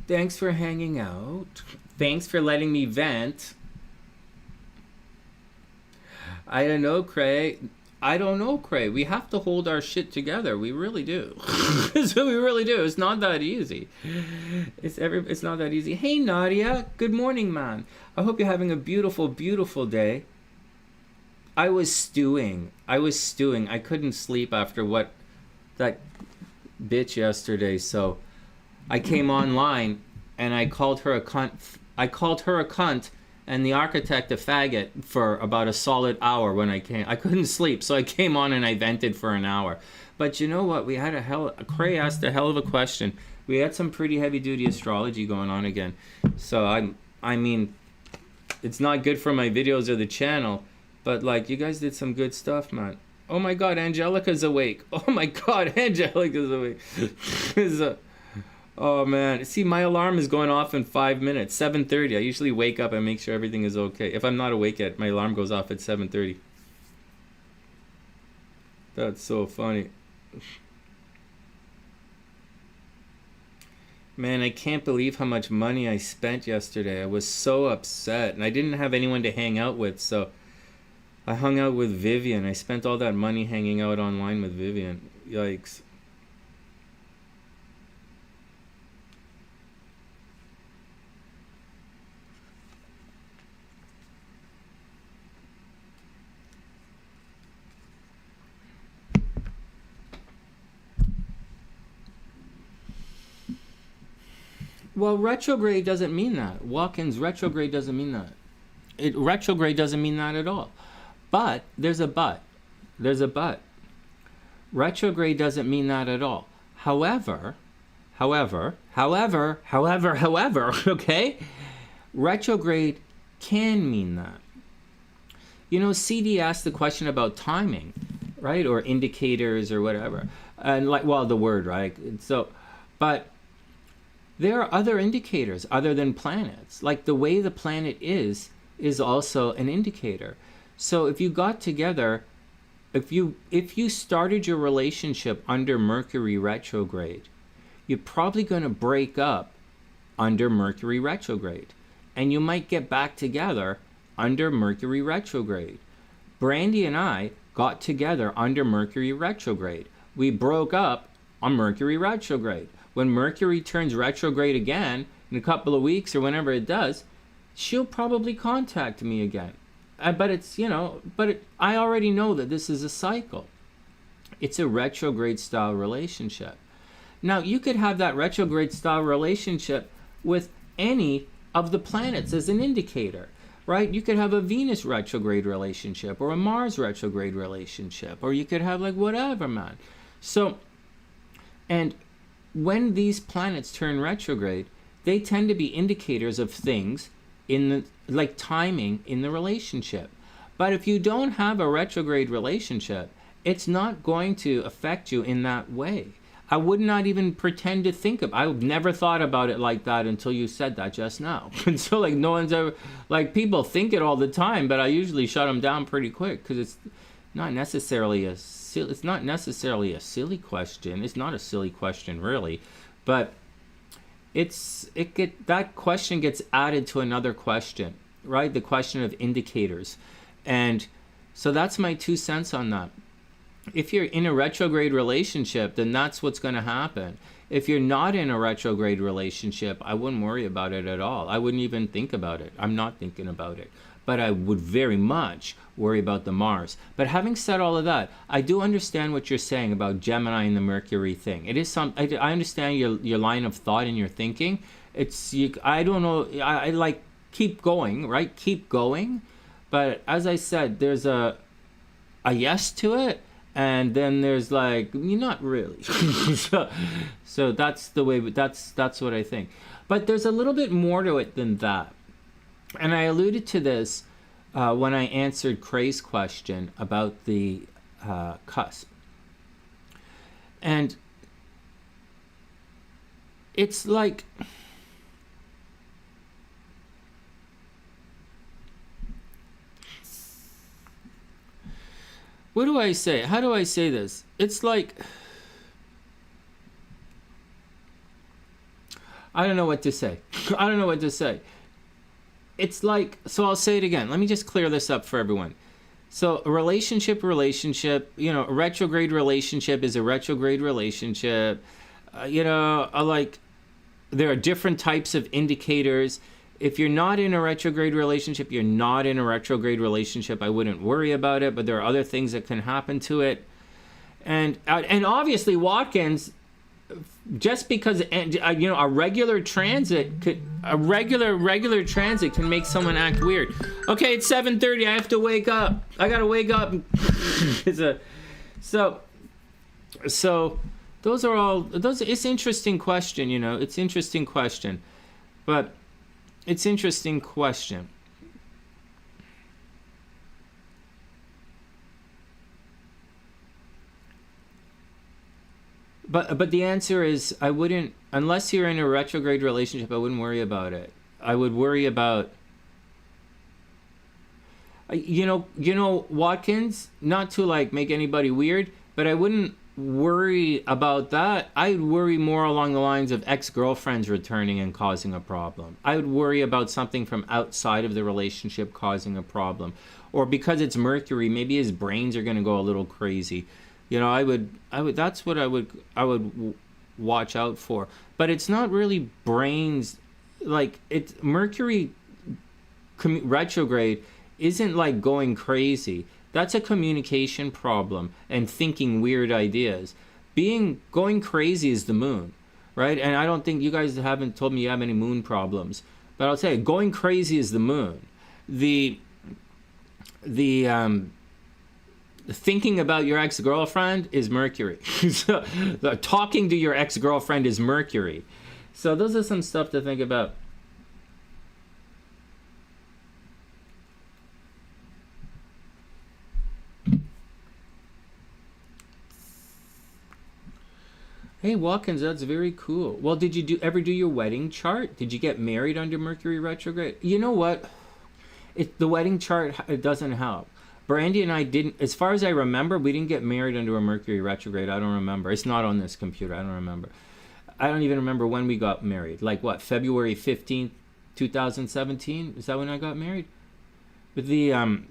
Thanks for hanging out. Thanks for letting me vent. I don't know, Cray. We have to hold our shit together. We really do. So we really do. It's not that easy. It's not that easy. Hey, Nadia. Good morning, man. I hope you're having a beautiful, beautiful day. I was stewing. I couldn't sleep after that bitch yesterday. So I came online and I called her a cunt. And the architect a faggot for about a solid hour when I came. I couldn't sleep, so I came on and I vented for an hour. But you know what? We had Cray asked a hell of a question. We had some pretty heavy-duty astrology going on again. So I mean, it's not good for my videos or the channel, but like, you guys did some good stuff, man. Oh my God, Angelica's awake. Oh my God, Angelica's awake. Oh man, see, my alarm is going off in 5 minutes, 7:30. I usually wake up and make sure everything is okay. If I'm not awake yet, my alarm goes off at 7:30. That's so funny. Man, I can't believe how much money I spent yesterday. I was so upset, and I didn't have anyone to hang out with, so I hung out with Vivian. I spent all that money hanging out online with Vivian. Yikes. Well, retrograde doesn't mean that. Watkins, retrograde doesn't mean that. Retrograde doesn't mean that at all. But there's a but. There's a but. Retrograde doesn't mean that at all. However, okay? Retrograde can mean that. You know, CD asked the question about timing, right? Or indicators or whatever. And like, well, the word, right? So, but there are other indicators other than planets. Like the way the planet is also an indicator. So if you got together, if you started your relationship under Mercury retrograde, you're probably going to break up under Mercury retrograde. And you might get back together under Mercury retrograde. Brandy and I got together under Mercury retrograde. We broke up on Mercury retrograde. When Mercury turns retrograde again in a couple of weeks or whenever it does, she'll probably contact me again. But it's, you know, I already know that this is a cycle. It's a retrograde style relationship. Now, you could have that retrograde style relationship with any of the planets as an indicator, right? You could have a Venus retrograde relationship or a Mars retrograde relationship, or you could have like whatever, man. So, and when these planets turn retrograde, they tend to be indicators of things in the, like timing in the relationship. But if you don't have a retrograde relationship, it's not going to affect you in that way. I would not even pretend to think of, I've never thought about it like that until you said that just now. And so like no one's ever, like people think it all the time, but I usually shut them down pretty quick because it's not necessarily a silly question. It's not a silly question really, but that question gets added to another question, right? The question of indicators. And so that's my 2 cents on that. If you're in a retrograde relationship, then that's what's going to happen. If you're not in a retrograde relationship, I wouldn't worry about it at all. I wouldn't even think about it. I'm not thinking about it. But I would very much worry about the Mars. But having said all of that, I do understand what you're saying about Gemini and the Mercury thing. It is I understand your line of thought and your thinking. I don't know. I like keep going, right? Keep going. But as I said, there's a yes to it. And then there's like, not really. so that's the way, that's what I think. But there's a little bit more to it than that. And I alluded to this when I answered Cray's question about the cusp. And it's like, what do I say? How do I say this? It's like, I don't know what to say. It's like, so I'll say it again. Let me just clear this up for everyone. So a relationship, a retrograde relationship is a retrograde relationship. Like there are different types of indicators. If you're not in a retrograde relationship, you're not in a retrograde relationship. I wouldn't worry about it, but there are other things that can happen to it. And obviously Watkins, just because a regular transit can make someone act weird. Okay, it's 7:30. I have to wake up. I gotta wake up. So those are all. It's an interesting question. It's an interesting question, but it's an interesting question. But the answer is I wouldn't, unless you're in a retrograde relationship, I wouldn't worry about it. I would worry about, Watkins, not to like make anybody weird, but I wouldn't worry about that. I'd worry more along the lines of ex-girlfriends returning and causing a problem. I would worry about something from outside of the relationship causing a problem. Or because it's Mercury, maybe his brains are going to go a little crazy. I would. That's what I would watch out for. But it's not really brains. Like it's Mercury retrograde isn't like going crazy. That's a communication problem and thinking weird ideas. Going crazy is the moon, right? And I don't think you guys haven't told me you have any moon problems, but I'll tell you, going crazy is the moon. The thinking about your ex-girlfriend is Mercury. So, talking to your ex-girlfriend is Mercury. So those are some stuff to think about. Hey Watkins, that's very cool. Well, did you ever do your wedding chart? Did you get married under Mercury retrograde? You know what? The wedding chart, it doesn't help. Brandy and I didn't, as far as I remember, we didn't get married under a Mercury retrograde. I don't remember. It's not on this computer. I don't remember. I don't even remember when we got married. Like what? February 15th, 2017? Is that when I got married? And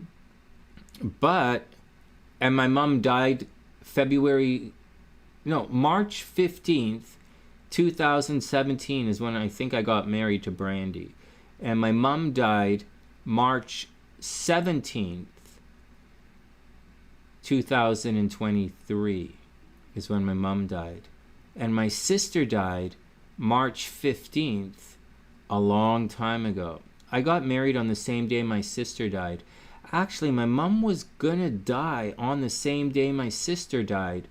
my mom died March 15th, 2017 is when I think I got married to Brandy. And my mom died March 17th, 2023 is when my mom died. And my sister died March 15th, a long time ago. I got married on the same day my sister died. Actually, my mom was gonna die on the same day my sister died.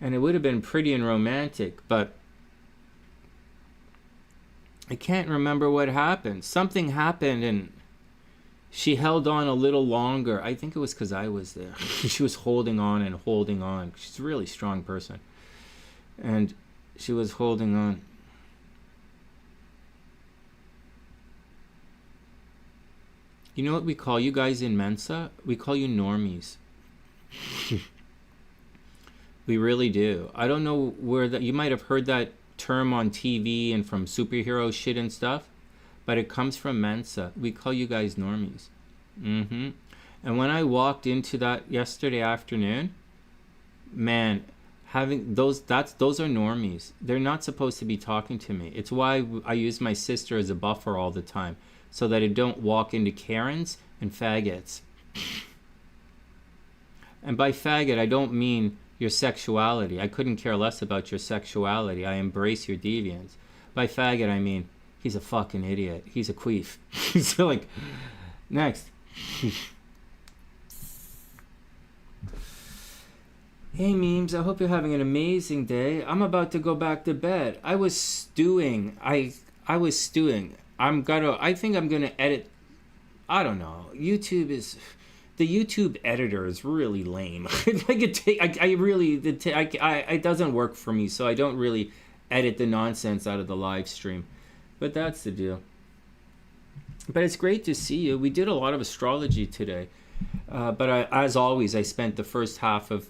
And it would have been pretty and romantic, but I can't remember what happened. Something happened and she held on a little longer. I think it was because I was there. She was holding on and holding on. She's a really strong person. And she was holding on. You know what we call you guys in Mensa? We call you normies. We really do. I don't know where that, you might have heard that term on TV and from superhero shit and stuff, but it comes from Mensa. We call you guys normies. And when I walked into that yesterday afternoon, man, having those are normies. They're not supposed to be talking to me. It's why I use my sister as a buffer all the time, so that I don't walk into Karens and faggots. And by faggot, I don't mean your sexuality. I couldn't care less about your sexuality. I embrace your deviance. By faggot, I mean he's a fucking idiot. He's a queef. So like, next. Hey memes, I hope you're having an amazing day. I'm about to go back to bed. I was stewing. I was stewing. I think I'm gonna edit. I don't know. The YouTube editor is really lame. It doesn't work for me, so I don't really edit the nonsense out of the live stream. But that's the deal. But it's great to see you. We did a lot of astrology today. But as always, I spent the first half of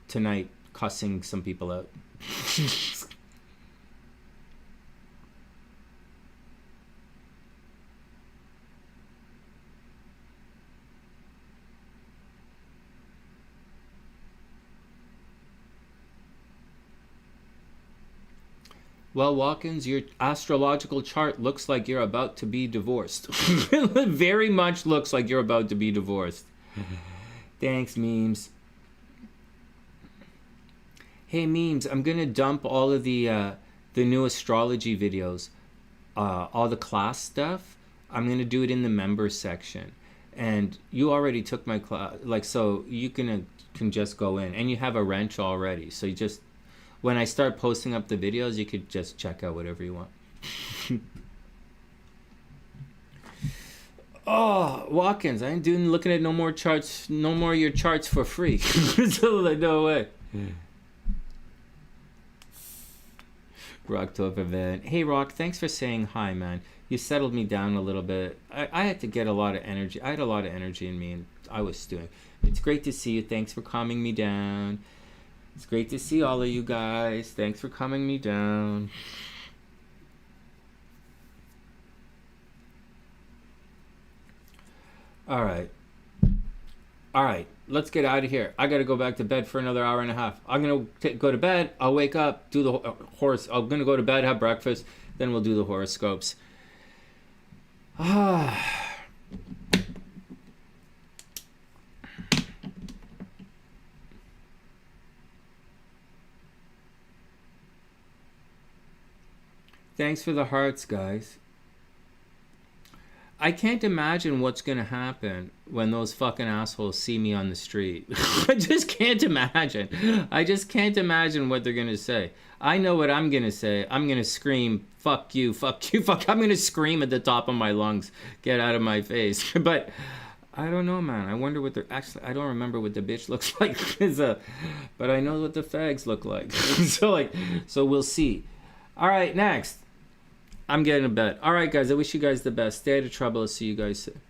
tonight cussing some people out. Well, Watkins, your astrological chart looks like you're about to be divorced. It very much looks like you're about to be divorced. Thanks, memes. Hey, memes, I'm going to dump all of the new astrology videos, all the class stuff. I'm going to do it in the members section. And you already took my class, so you can just go in. And you have a wrench already, so you just... When I start posting up the videos, you could just check out whatever you want. Oh, Watkins, I ain't looking at no more charts, no more of your charts for free. So like, no way. Rock to event. Hey, Rock, thanks for saying hi, man. You settled me down a little bit. I had to get a lot of energy. I had a lot of energy in me, and I was stewing. It's great to see you. Thanks for calming me down. It's great to see all of you guys. Thanks for calming me down. All right. Let's get out of here. I got to go back to bed for another hour and a half. I'm going to go to bed. I'll wake up, do the I'm going to go to bed, have breakfast. Then we'll do the horoscopes. Thanks for the hearts, guys. I can't imagine what's going to happen when those fucking assholes see me on the street. I just can't imagine. I just can't imagine what they're going to say. I know what I'm going to say. I'm going to scream, fuck you, fuck you, fuck. I'm going to scream at the top of my lungs, get out of my face. But I don't know, man. I wonder what they're... Actually, I don't remember what the bitch looks like. But I know what the fags look like. So we'll see. All right, next. I'm getting to bed. All right, guys. I wish you guys the best. Stay out of trouble. I'll see you guys soon.